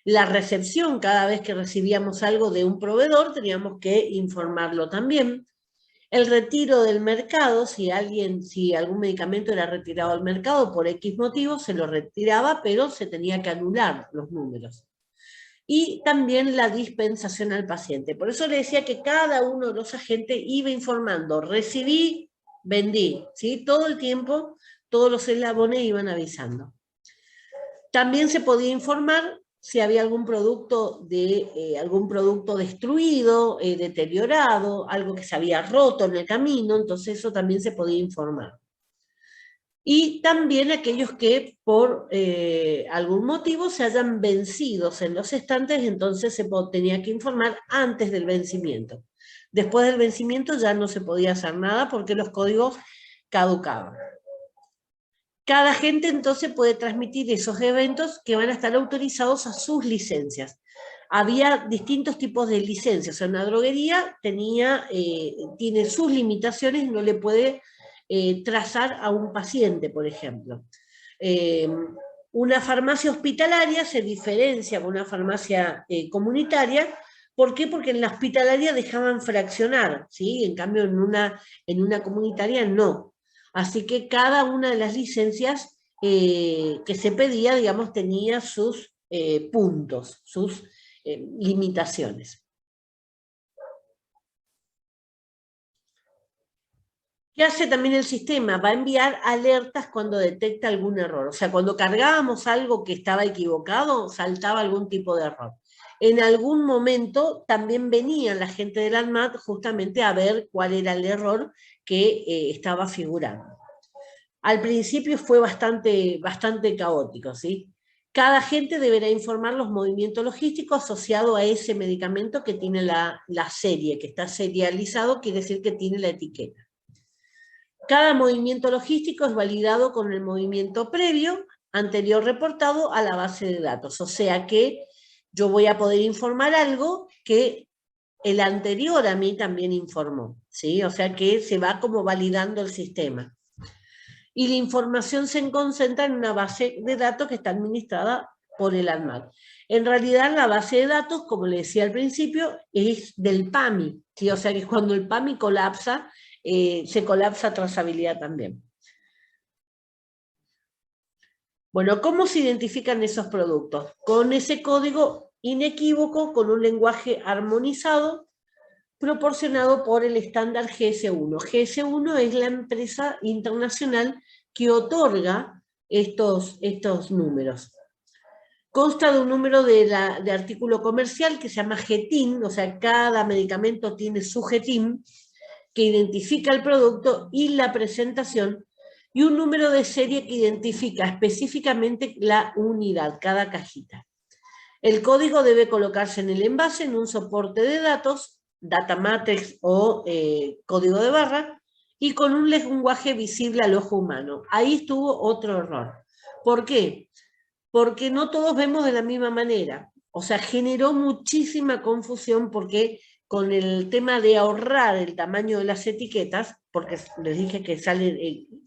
La recepción, cada vez que recibíamos algo de un proveedor, teníamos que informarlo también. El retiro del mercado, si algún medicamento era retirado al mercado por X motivo, se lo retiraba, pero se tenía que anular los números. Y también la dispensación al paciente. Por eso le decía que cada uno de los agentes iba informando, recibí, vendí, ¿sí? Todo el tiempo, todos los eslabones iban avisando. También se podía informar si había algún producto destruido, deteriorado, algo que se había roto en el camino, entonces eso también se podía informar. Y también aquellos que por algún motivo se hayan vencido en los estantes, entonces se tenía que informar antes del vencimiento. Después del vencimiento ya no se podía hacer nada porque los códigos caducaban. Cada agente entonces puede transmitir esos eventos que van a estar autorizados a sus licencias. Había distintos tipos de licencias. O sea, una droguería tiene sus limitaciones, no le puede trazar a un paciente, por ejemplo. Una farmacia hospitalaria se diferencia de una farmacia comunitaria. ¿Por qué? Porque en la hospitalaria dejaban fraccionar, ¿sí? En cambio en una comunitaria no. Así que cada una de las licencias que se pedía, digamos, tenía sus puntos, sus limitaciones. ¿Qué hace también el sistema? Va a enviar alertas cuando detecta algún error. O sea, cuando cargábamos algo que estaba equivocado, saltaba algún tipo de error. En algún momento también venía la gente del ANMAT justamente a ver cuál era el error que estaba figurando. Al principio fue bastante caótico, ¿sí? Cada agente deberá informar los movimientos logísticos asociados a ese medicamento que tiene la serie, que está serializado, quiere decir que tiene la etiqueta. Cada movimiento logístico es validado con el movimiento previo, anterior reportado a la base de datos. O sea que yo voy a poder informar algo que el anterior a mí también informó, ¿sí? O sea que se va como validando el sistema. Y la información se concentra en una base de datos que está administrada por el ANMAT. En realidad la base de datos, como le decía al principio, es del PAMI, ¿sí? O sea que cuando el PAMI colapsa, se colapsa trazabilidad también. Bueno, ¿cómo se identifican esos productos? Con ese código inequívoco, con un lenguaje armonizado, proporcionado por el estándar GS1. GS1 es la empresa internacional que otorga estos números. Consta de un número de artículo comercial que se llama GTIN, o sea, cada medicamento tiene su GTIN, que identifica el producto y la presentación, y un número de serie que identifica específicamente la unidad, cada cajita. El código debe colocarse en el envase, en un soporte de datos, data matrix o código de barra, y con un lenguaje visible al ojo humano. Ahí estuvo otro error. ¿Por qué? Porque no todos vemos de la misma manera. O sea, generó muchísima confusión porque con el tema de ahorrar el tamaño de las etiquetas, porque les dije que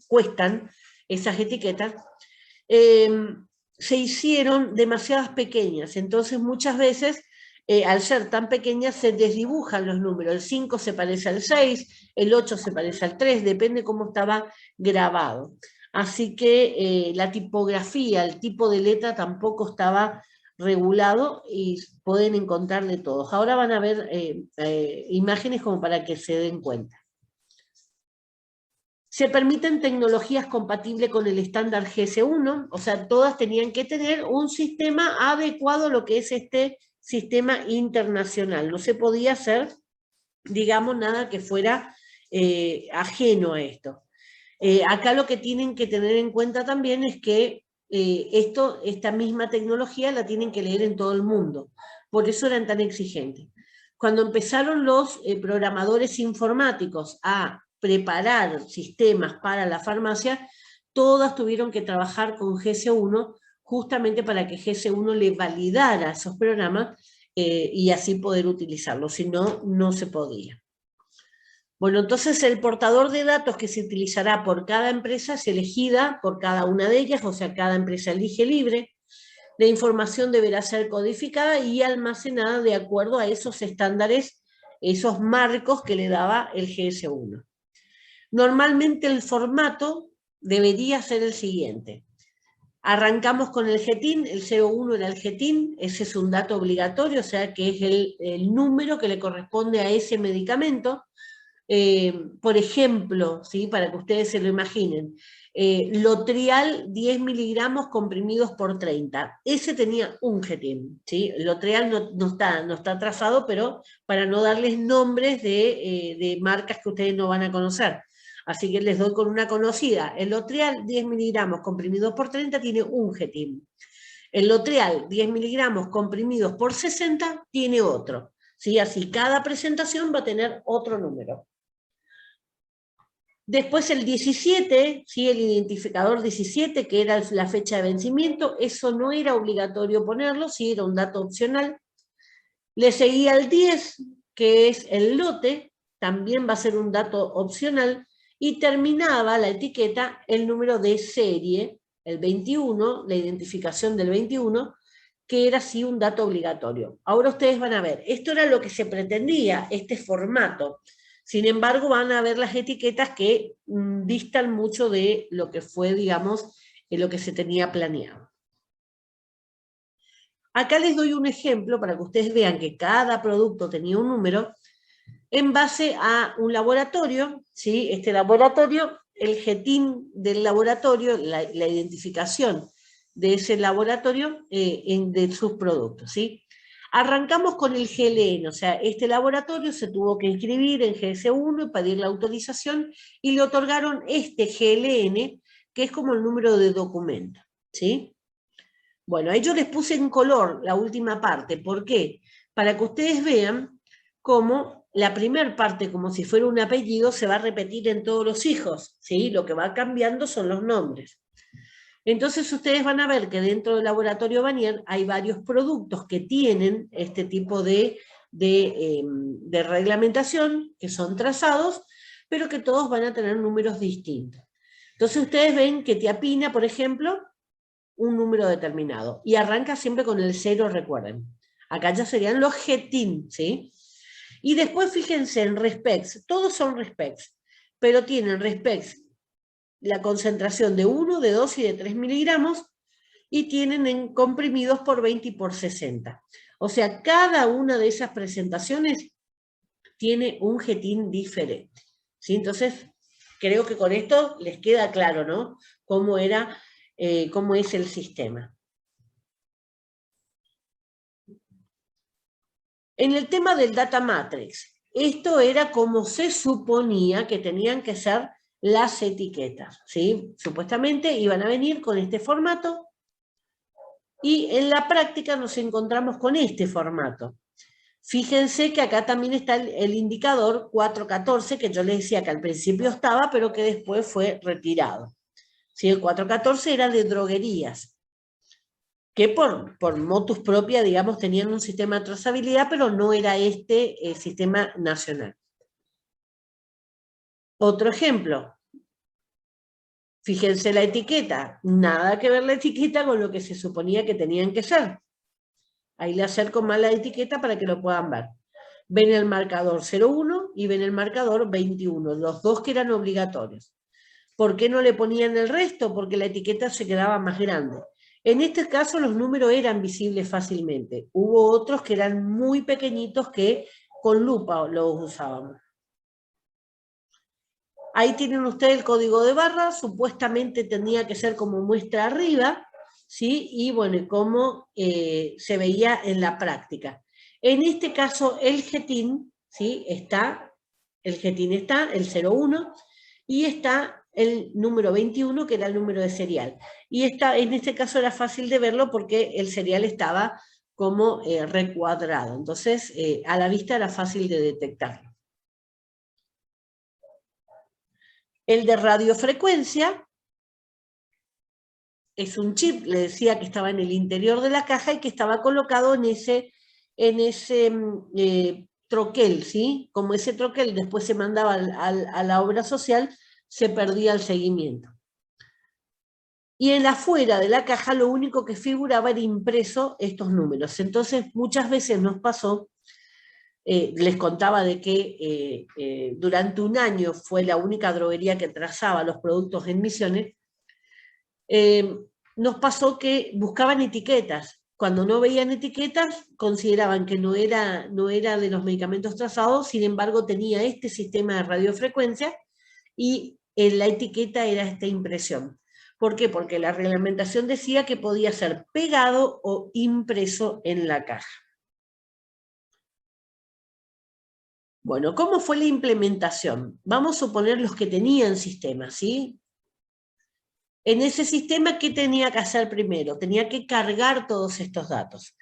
cuestan esas etiquetas, se hicieron demasiadas pequeñas. Entonces muchas veces, al ser tan pequeñas, se desdibujan los números. El 5 se parece al 6, el 8 se parece al 3, depende cómo estaba grabado. Así que la tipografía, el tipo de letra tampoco estaba regulado y pueden encontrar de todos. Ahora van a ver imágenes como para que se den cuenta. Se permiten tecnologías compatibles con el estándar GS1, o sea, todas tenían que tener un sistema adecuado a lo que es este sistema internacional. No se podía hacer, digamos, nada que fuera ajeno a esto. Acá lo que tienen que tener en cuenta también es que esta misma tecnología la tienen que leer en todo el mundo. Por eso eran tan exigentes. Cuando empezaron los programadores informáticos a preparar sistemas para la farmacia, todas tuvieron que trabajar con GS1 justamente para que GS1 le validara esos programas y así poder utilizarlos. Si no, no se podía. Bueno, entonces el portador de datos que se utilizará por cada empresa es elegida por cada una de ellas, o sea, cada empresa elige libre. La información deberá ser codificada y almacenada de acuerdo a esos estándares, esos marcos que le daba el GS1. Normalmente el formato debería ser el siguiente. Arrancamos con el GTIN, el 01 era el GTIN, ese es un dato obligatorio, o sea que es el número que le corresponde a ese medicamento. Por ejemplo, ¿sí? Para que ustedes se lo imaginen, Lotrial 10 miligramos comprimidos por 30. Ese tenía un GTIM, ¿sí? Lotrial no está trazado, pero para no darles nombres de marcas que ustedes no van a conocer. Así que les doy con una conocida. El Lotrial 10 miligramos comprimidos por 30 tiene un GTIM. El Lotrial 10 miligramos comprimidos por 60 tiene otro. ¿Sí? Así cada presentación va a tener otro número. Después el 17, ¿sí? El identificador 17, que era la fecha de vencimiento, eso no era obligatorio ponerlo, sí, era un dato opcional. Le seguía el 10, que es el lote, también va a ser un dato opcional, y terminaba la etiqueta el número de serie, el 21, la identificación del 21, que era sí un dato obligatorio. Ahora ustedes van a ver, esto era lo que se pretendía, este formato. Sin embargo, van a ver las etiquetas que distan mucho de lo que fue, digamos, lo que se tenía planeado. Acá les doy un ejemplo para que ustedes vean que cada producto tenía un número en base a un laboratorio, ¿sí? Este laboratorio, el GTIM del laboratorio, la identificación de ese laboratorio de sus productos, ¿sí? Arrancamos con el GLN, o sea, este laboratorio se tuvo que inscribir en GS1 y pedir la autorización y le otorgaron este GLN, que es como el número de documento, ¿sí? Bueno, ahí yo les puse en color la última parte. ¿Por qué? Para que ustedes vean cómo la primera parte, como si fuera un apellido, se va a repetir en todos los hijos, ¿sí? Lo que va cambiando son los nombres. Entonces ustedes van a ver que dentro del laboratorio Vanier hay varios productos que tienen este tipo de reglamentación, que son trazados, pero que todos van a tener números distintos. Entonces ustedes ven que Tiapina, por ejemplo, un número determinado, y arranca siempre con el 0, recuerden. Acá ya serían los GTIM, ¿sí? Y después fíjense en Respex, todos son Respex, pero tienen Respex la concentración de 1, de 2 y de 3 miligramos, y tienen en comprimidos por 20 y por 60. O sea, cada una de esas presentaciones tiene un GTIM diferente, ¿sí? Entonces, creo que con esto les queda claro, ¿no? Cómo es el sistema. En el tema del data matrix, esto era como se suponía que tenían que ser las etiquetas, ¿sí? Supuestamente iban a venir con este formato y en la práctica nos encontramos con este formato. Fíjense que acá también está el indicador 414, que yo les decía que al principio estaba, pero que después fue retirado. ¿Sí? El 414 era de droguerías, que por motus propia, digamos, tenían un sistema de trazabilidad, pero no era este sistema nacional. Otro ejemplo. Fíjense la etiqueta. Nada que ver la etiqueta con lo que se suponía que tenían que ser. Ahí le acerco más la etiqueta para que lo puedan ver. Ven el marcador 01 y ven el marcador 21, los dos que eran obligatorios. ¿Por qué no le ponían el resto? Porque la etiqueta se quedaba más grande. En este caso los números eran visibles fácilmente. Hubo otros que eran muy pequeñitos que con lupa los usábamos. Ahí tienen ustedes el código de barra, supuestamente tenía que ser como muestra arriba, ¿sí? Y bueno, cómo se veía en la práctica. En este caso el GTIM, ¿sí? El GTIM está, el 01, y está el número 21, que era el número de serial. Y en este caso era fácil de verlo porque el serial estaba como recuadrado. Entonces, a la vista era fácil de detectarlo. El de radiofrecuencia es un chip, le decía que estaba en el interior de la caja y que estaba colocado en ese troquel, ¿sí? Como ese troquel después se mandaba a la obra social, se perdía el seguimiento. Y en la afuera de la caja lo único que figuraba era impreso estos números. Entonces muchas veces nos pasó, les contaba de que durante un año fue la única droguería que trazaba los productos en Misiones, nos pasó que buscaban etiquetas. Cuando no veían etiquetas, consideraban que no era de los medicamentos trazados, sin embargo tenía este sistema de radiofrecuencia y en la etiqueta era esta impresión. ¿Por qué? Porque la reglamentación decía que podía ser pegado o impreso en la caja. Bueno, ¿cómo fue la implementación? Vamos a suponer los que tenían sistema, ¿sí? En ese sistema, ¿qué tenía que hacer primero? Tenía que cargar todos estos datos.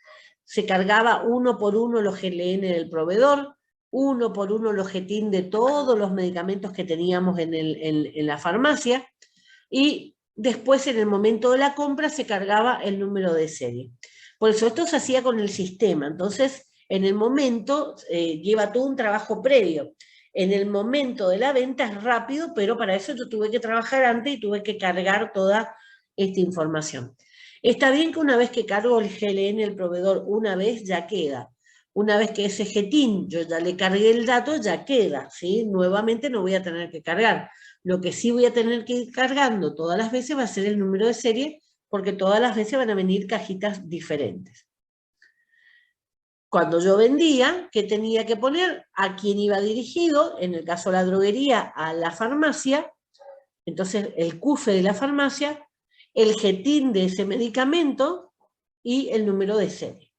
Se cargaba uno por uno los GLN del proveedor, uno por uno los GTIN de todos los medicamentos que teníamos en la farmacia, y después en el momento de la compra se cargaba el número de serie. Por eso esto se hacía con el sistema, entonces en el momento lleva todo un trabajo previo. En el momento de la venta es rápido, pero para eso yo tuve que trabajar antes y tuve que cargar toda esta información. Está bien que una vez que cargo el GLN el proveedor, una vez ya queda. Una vez que ese GTIN yo ya le cargué el dato, ya queda, ¿sí? Nuevamente no voy a tener que cargar. Lo que sí voy a tener que ir cargando todas las veces va a ser el número de serie, porque todas las veces van a venir cajitas diferentes. Cuando yo vendía, ¿qué tenía que poner? A quién iba dirigido, en el caso de la droguería, a la farmacia, entonces el CUFE de la farmacia, el GTIN de ese medicamento y el número de serie.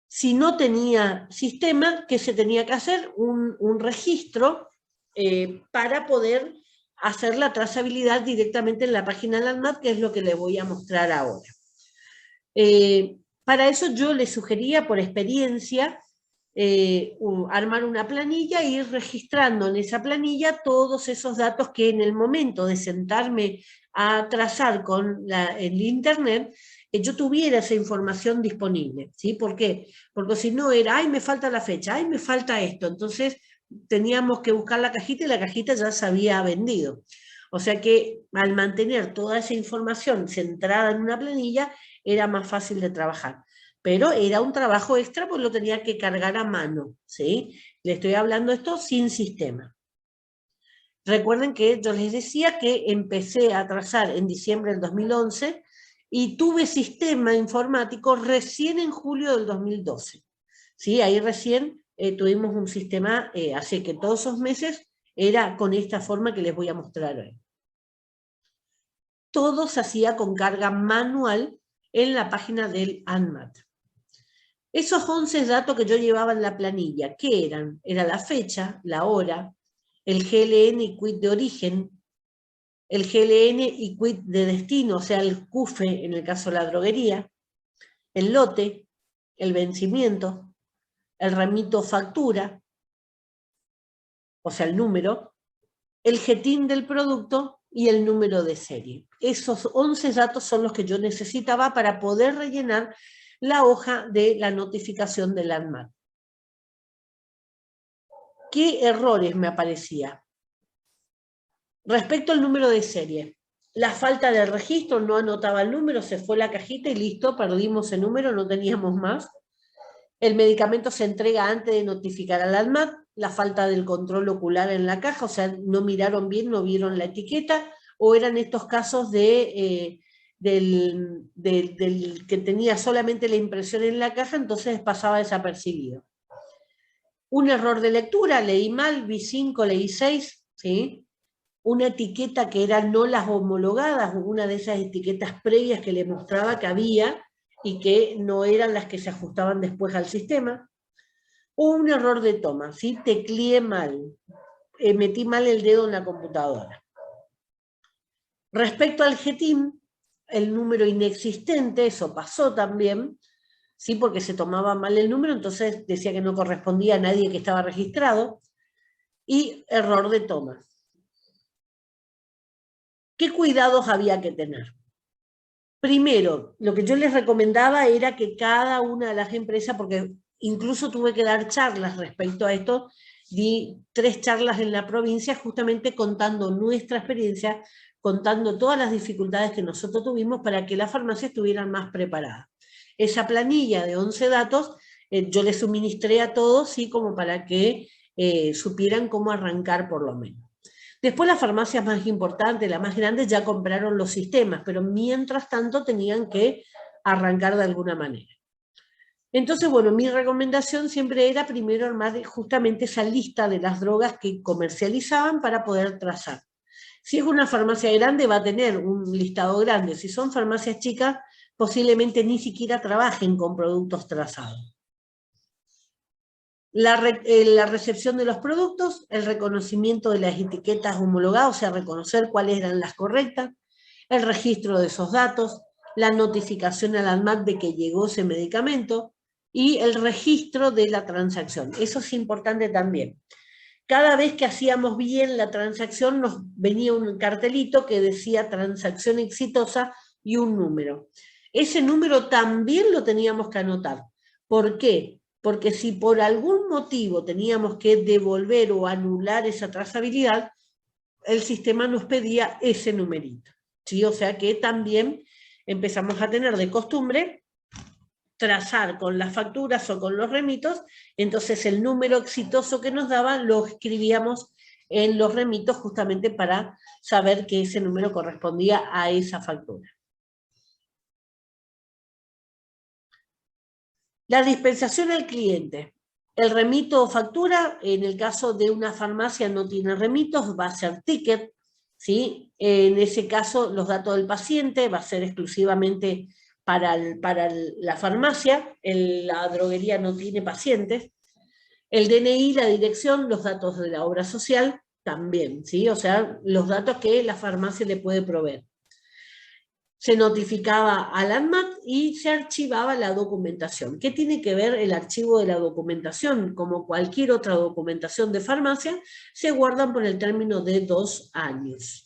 Si no tenía sistema, ¿qué se tenía que hacer? Un registro para poder hacer la trazabilidad directamente en la página de ANMAT, que es lo que les voy a mostrar ahora. Para eso yo les sugería, por experiencia, armar una planilla e ir registrando en esa planilla todos esos datos que en el momento de sentarme a trazar con el internet, yo tuviera esa información disponible, ¿sí? ¿Por qué? Porque si no era, ay, me falta la fecha, ay, me falta esto, entonces teníamos que buscar la cajita y la cajita ya se había vendido. O sea que al mantener toda esa información centrada en una planilla, era más fácil de trabajar. Pero era un trabajo extra porque lo tenía que cargar a mano, ¿sí? Le estoy hablando esto sin sistema. Recuerden que yo les decía que empecé a trazar en diciembre del 2011 y tuve sistema informático recién en julio del 2012. ¿Sí? Ahí recién tuvimos un sistema, así que todos esos meses era con esta forma que les voy a mostrar hoy. Todo se hacía con carga manual en la página del ANMAT. Esos 11 datos que yo llevaba en la planilla, ¿qué eran? Era la fecha, la hora, el GLN y quit de origen, el GLN y quit de destino, o sea, el CUFE en el caso de la droguería, el lote, el vencimiento, el remito factura, o sea, el número, el GTIN del producto y el número de serie. Esos 11 datos son los que yo necesitaba para poder rellenar la hoja de la notificación del ANMAT. ¿Qué errores me aparecía? Respecto al número de serie, la falta de registro, no anotaba el número, se fue la cajita y listo, perdimos el número, no teníamos más. El medicamento se entrega antes de notificar al ANMAT, la falta del control ocular en la caja, o sea, no miraron bien, no vieron la etiqueta, o eran estos casos del que tenía solamente la impresión en la caja, entonces pasaba desapercibido. Un error de lectura, leí mal, vi 5, leí 6, ¿sí? Una etiqueta que eran no las homologadas, una de esas etiquetas previas que le mostraba que había y que no eran las que se ajustaban después al sistema. O un error de toma, ¿sí? Tecleé mal, metí mal el dedo en la computadora. Respecto al GTIN, el número inexistente, eso pasó también, ¿sí? Porque se tomaba mal el número, entonces decía que no correspondía a nadie que estaba registrado. Y error de toma. ¿Qué cuidados había que tener? Primero, lo que yo les recomendaba era que cada una de las empresas, porque incluso tuve que dar charlas respecto a esto, di 3 charlas en la provincia justamente contando nuestra experiencia, contando todas las dificultades que nosotros tuvimos para que las farmacias estuvieran más preparadas. Esa planilla de 11 datos yo les suministré a todos, ¿sí? Como para que supieran cómo arrancar por lo menos. Después las farmacias más importantes, las más grandes, ya compraron los sistemas, pero mientras tanto tenían que arrancar de alguna manera. Entonces, bueno, mi recomendación siempre era primero armar justamente esa lista de las drogas que comercializaban para poder trazar. Si es una farmacia grande, va a tener un listado grande. Si son farmacias chicas, posiblemente ni siquiera trabajen con productos trazados. La recepción de los productos, el reconocimiento de las etiquetas homologadas, o sea, reconocer cuáles eran las correctas, el registro de esos datos, la notificación al ANMAT de que llegó ese medicamento y el registro de la transacción. Eso es importante también. Cada vez que hacíamos bien la transacción nos venía un cartelito que decía transacción exitosa y un número. Ese número también lo teníamos que anotar. ¿Por qué? Porque si por algún motivo teníamos que devolver o anular esa trazabilidad, el sistema nos pedía ese numerito, ¿sí? O sea que también empezamos a tener de costumbre trazar con las facturas o con los remitos, entonces el número exitoso que nos daba lo escribíamos en los remitos justamente para saber que ese número correspondía a esa factura. La dispensación al cliente. El remito o factura, en el caso de una farmacia no tiene remitos, va a ser ticket, ¿sí? En ese caso los datos del paciente va a ser exclusivamente para la farmacia, la droguería no tiene pacientes. El DNI, la dirección, los datos de la obra social también, ¿sí? O sea, los datos que la farmacia le puede proveer. Se notificaba al ANMAT y se archivaba la documentación. ¿Qué tiene que ver el archivo de la documentación? Como cualquier otra documentación de farmacia, se guardan por el término de 2 años.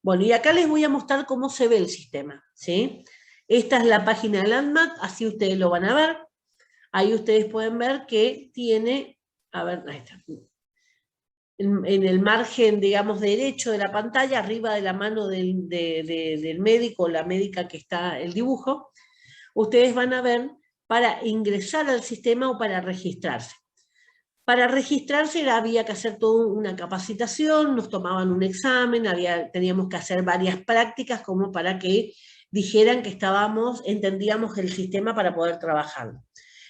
Bueno, y acá les voy a mostrar cómo se ve el sistema, ¿sí? Esta es la página del ANMAT, así ustedes lo van a ver. Ahí ustedes pueden ver que tiene, a ver, ahí está. En el margen, digamos, derecho de la pantalla, arriba de la mano del médico o la médica que está el dibujo, ustedes van a ver para ingresar al sistema o para registrarse. Para registrarse había que hacer toda una capacitación, nos tomaban un examen, teníamos que hacer varias prácticas como para que dijeran que entendíamos el sistema para poder trabajarlo.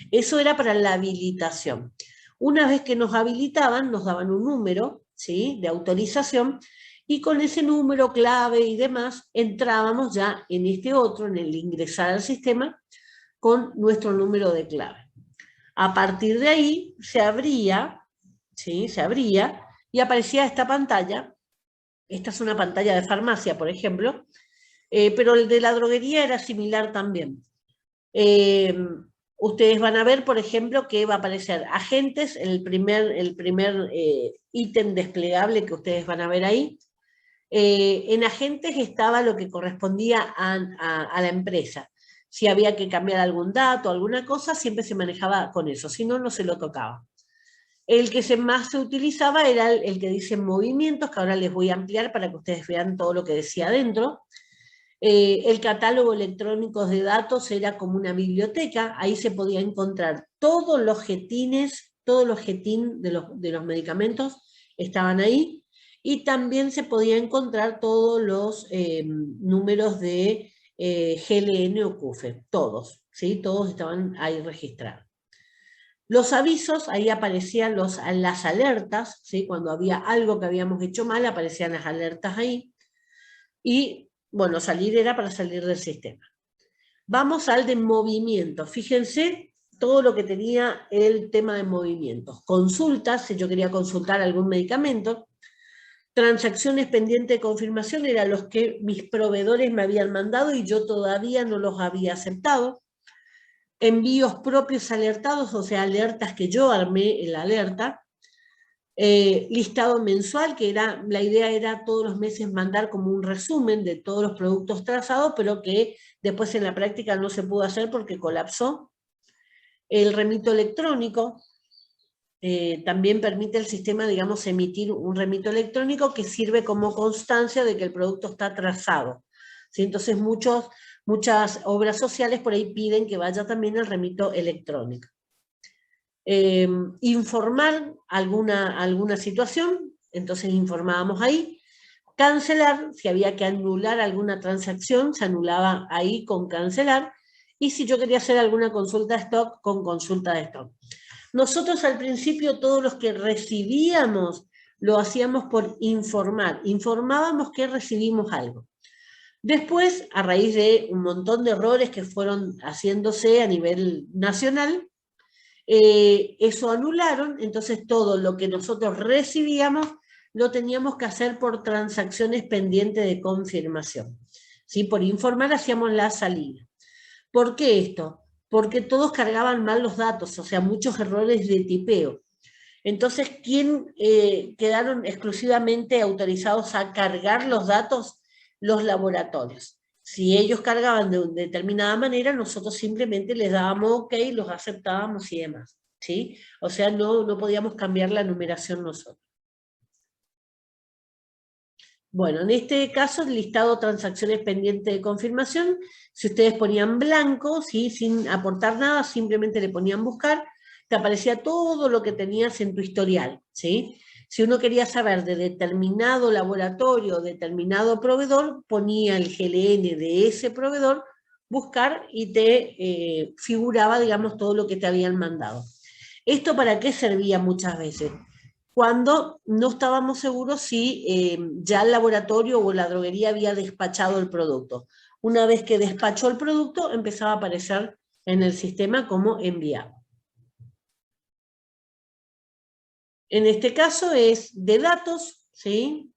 Eso era para la habilitación. Una vez que nos habilitaban, nos daban un número, ¿sí?, de autorización, y con ese número, clave y demás, entrábamos ya en este otro, en el ingresar al sistema, con nuestro número de clave. A partir de ahí se abría, ¿sí?, se abría y aparecía esta pantalla. Esta es una pantalla de farmacia, por ejemplo, pero el de la droguería era similar también. Ustedes van a ver, por ejemplo, que va a aparecer agentes, el primer ítem desplegable que ustedes van a ver ahí. En agentes estaba lo que correspondía a la empresa. Si había que cambiar algún dato, alguna cosa, siempre se manejaba con eso, si no, no se lo tocaba. El que más se utilizaba era el que dice movimientos, que ahora les voy a ampliar para que ustedes vean todo lo que decía adentro. El catálogo electrónico de datos era como una biblioteca, ahí se podía encontrar todos los jetines, todos los jetin de los medicamentos estaban ahí, y también se podía encontrar todos los números de GLN o CUFE, todos, ¿sí? Todos estaban ahí registrados. Los avisos, ahí aparecían las alertas, ¿sí? Cuando había algo que habíamos hecho mal, aparecían las alertas ahí, y bueno, salir era para salir del sistema. Vamos al de movimiento. Fíjense todo lo que tenía el tema de movimientos. Consultas, si yo quería consultar algún medicamento. Transacciones pendientes de confirmación eran los que mis proveedores me habían mandado y yo todavía no los había aceptado. Envíos propios alertados, o sea, alertas que yo armé en la alerta. Listado mensual, que la idea era todos los meses mandar como un resumen de todos los productos trazados, pero que después en la práctica no se pudo hacer porque colapsó. El remito electrónico, también permite el sistema, digamos, emitir un remito electrónico que sirve como constancia de que el producto está trazado, ¿sí? Entonces muchas obras sociales por ahí piden que vaya también el remito electrónico. Informar alguna situación, entonces informábamos ahí. Cancelar, si había que anular alguna transacción, se anulaba ahí con cancelar, y si yo quería hacer alguna consulta de stock, con consulta de stock. Nosotros al principio todos los que recibíamos lo hacíamos por informar, informábamos que recibimos algo. Después, a raíz de un montón de errores que fueron haciéndose a nivel nacional, eso anularon, entonces todo lo que nosotros recibíamos lo teníamos que hacer por transacciones pendientes de confirmación. ¿Sí? Por informar hacíamos la salida. ¿Por qué esto? Porque todos cargaban mal los datos, o sea, muchos errores de tipeo. Entonces, ¿quién quedaron exclusivamente autorizados a cargar los datos? Los laboratorios. Si ellos cargaban de una determinada manera, nosotros simplemente les dábamos OK, los aceptábamos y demás. ¿Sí? O sea, no podíamos cambiar la numeración nosotros. Bueno, en este caso, el listado de transacciones pendientes de confirmación, si ustedes ponían blanco, ¿sí? Sin aportar nada, simplemente le ponían buscar, te aparecía todo lo que tenías en tu historial, ¿sí? Si uno quería saber de determinado laboratorio, determinado proveedor, ponía el GLN de ese proveedor, buscar y te figuraba, digamos, todo lo que te habían mandado. ¿Esto para qué servía muchas veces? Cuando no estábamos seguros si ya el laboratorio o la droguería había despachado el producto. Una vez que despachó el producto, empezaba a aparecer en el sistema como enviado. En este caso es de datos, ¿sí?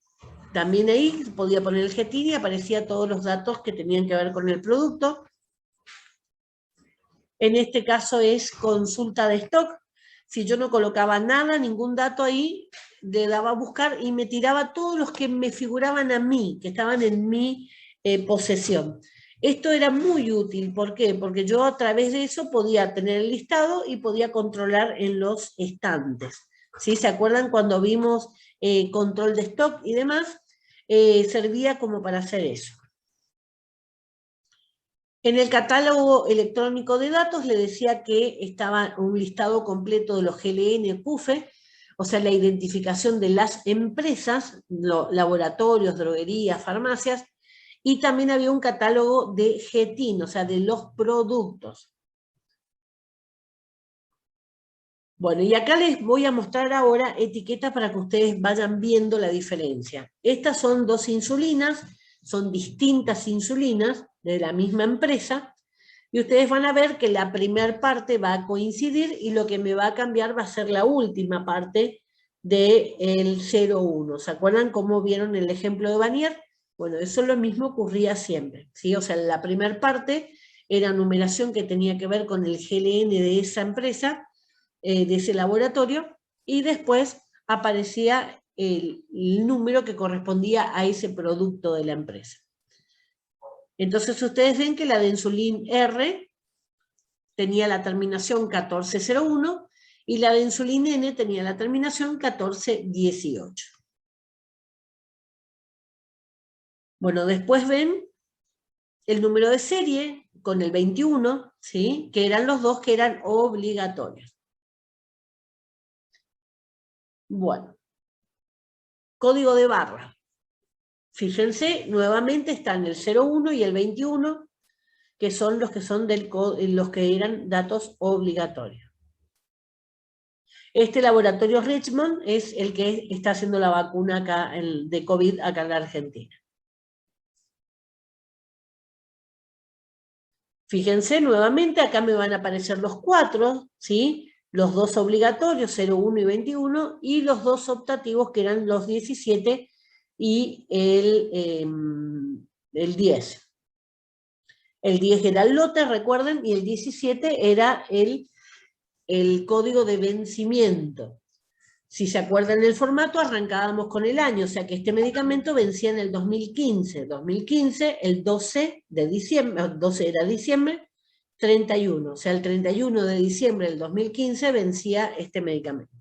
También ahí podía poner el GTIN y aparecía todos los datos que tenían que ver con el producto. En este caso es consulta de stock. Si yo no colocaba nada, ningún dato ahí, le daba a buscar y me tiraba todos los que me figuraban a mí, que estaban en mi posesión. Esto era muy útil, ¿por qué? Porque yo a través de eso podía tener el listado y podía controlar en los estantes. ¿Sí? ¿Se acuerdan cuando vimos control de stock y demás? Servía como para hacer eso. En el catálogo electrónico de datos le decía que estaba un listado completo de los GLN, CUFE, o sea, la identificación de las empresas, laboratorios, droguerías, farmacias, y también había un catálogo de GTIN, o sea, de los productos. Bueno, y acá les voy a mostrar ahora etiquetas para que ustedes vayan viendo la diferencia. Estas son dos insulinas, son distintas insulinas de la misma empresa, y ustedes van a ver que la primera parte va a coincidir y lo que me va a cambiar va a ser la última parte del 0,1. ¿Se acuerdan cómo vieron el ejemplo de Vanier? Bueno, eso es lo mismo ocurría siempre, ¿sí? O sea, la primera parte era numeración que tenía que ver con el GLN de esa empresa, de ese laboratorio, y después aparecía el número que correspondía a ese producto de la empresa. Entonces ustedes ven que la de Insulin R tenía la terminación 1401 y la de Insulin N tenía la terminación 1418. Bueno, después ven el número de serie con el 21, ¿sí? Que eran los dos que eran obligatorios. Bueno, código de barra. Fíjense, nuevamente están el 01 y el 21, que son los que eran datos obligatorios. Este laboratorio Richmond es el que está haciendo la vacuna acá de COVID acá en la Argentina. Fíjense, nuevamente acá me van a aparecer los cuatro, ¿sí? Los dos obligatorios, 01 y 21, y los dos optativos que eran los 17 y el 10. El 10 era el lote, recuerden, y el 17 era el código de vencimiento. Si se acuerdan del formato, arrancábamos con el año, o sea que este medicamento vencía en el 2015. 2015, el 12 de diciembre, 12 era diciembre, 31. O sea, el 31 de diciembre del 2015 vencía este medicamento.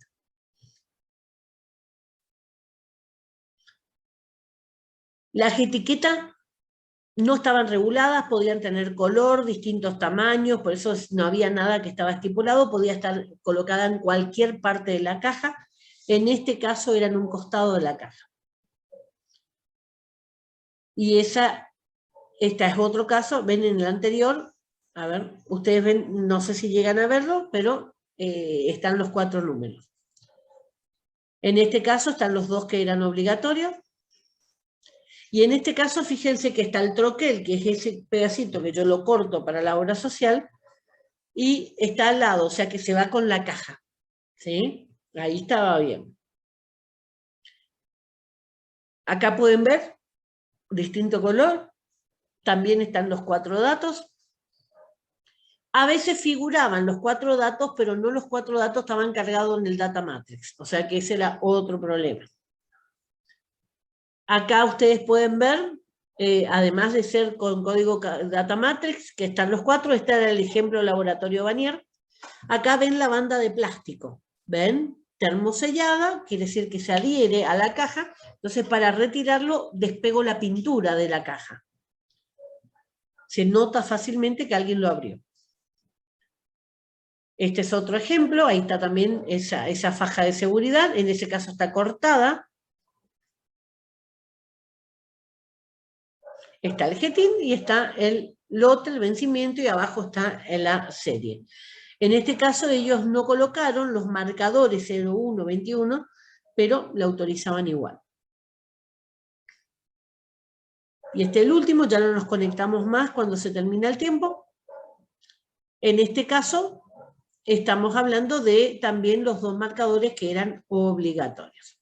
Las etiquetas no estaban reguladas, podían tener color, distintos tamaños, por eso no había nada que estaba estipulado, podía estar colocada en cualquier parte de la caja. En este caso era en un costado de la caja. Y esta es otro caso, ven en el anterior, a ver, ustedes ven, no sé si llegan a verlo, pero están los 4 números. En este caso están los 2 que eran obligatorios. Y en este caso, fíjense que está el troquel, que es ese pedacito que yo lo corto para la obra social, y está al lado, o sea que se va con la caja. ¿Sí? Ahí estaba bien. Acá pueden ver, distinto color, también están los 4 datos. A veces figuraban los 4 datos, pero no los 4 datos estaban cargados en el data matrix, o sea que ese era otro problema. Acá ustedes pueden ver, además de ser con código data matrix, que están los 4, este era el ejemplo laboratorio Vanier. Acá ven la banda de plástico, ¿ven? Termosellada, quiere decir que se adhiere a la caja, entonces para retirarlo despego la pintura de la caja. Se nota fácilmente que alguien lo abrió. Este es otro ejemplo, ahí está también esa faja de seguridad, en ese caso está cortada. Está el GETIN y está el lote, el vencimiento, y abajo está la serie. En este caso ellos no colocaron los marcadores 01, 21, pero la autorizaban igual. Y este es el último, ya no nos conectamos más cuando se termina el tiempo. En este caso, estamos hablando de también los 2 marcadores que eran obligatorios.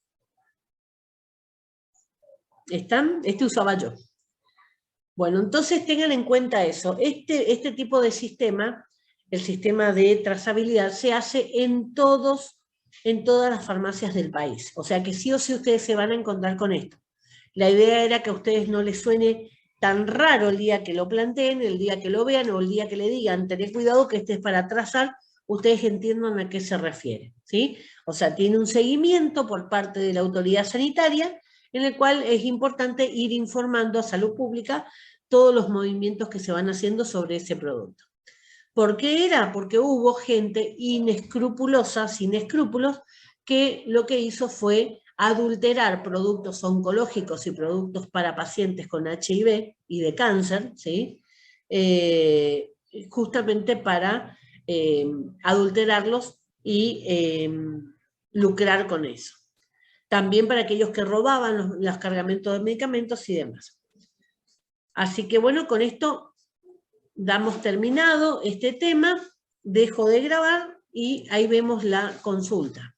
¿Están? Este usaba yo. Bueno, entonces tengan en cuenta eso. Este tipo de sistema, el sistema de trazabilidad, se hace en todas las farmacias del país. O sea que sí o sí ustedes se van a encontrar con esto. La idea era que a ustedes no les suene tan raro el día que lo planteen, el día que lo vean o el día que le digan, tened cuidado que este es para trazar, ustedes entiendan a qué se refiere, ¿sí? O sea, tiene un seguimiento por parte de la autoridad sanitaria en el cual es importante ir informando a salud pública todos los movimientos que se van haciendo sobre ese producto. ¿Por qué era? Porque hubo gente inescrupulosa, sin escrúpulos, que lo que hizo fue adulterar productos oncológicos y productos para pacientes con HIV y de cáncer, ¿sí? Justamente para adulterarlos y lucrar con eso. También para aquellos que robaban los cargamentos de medicamentos y demás. Así que bueno, con esto damos terminado este tema, dejo de grabar y ahí vemos la consulta.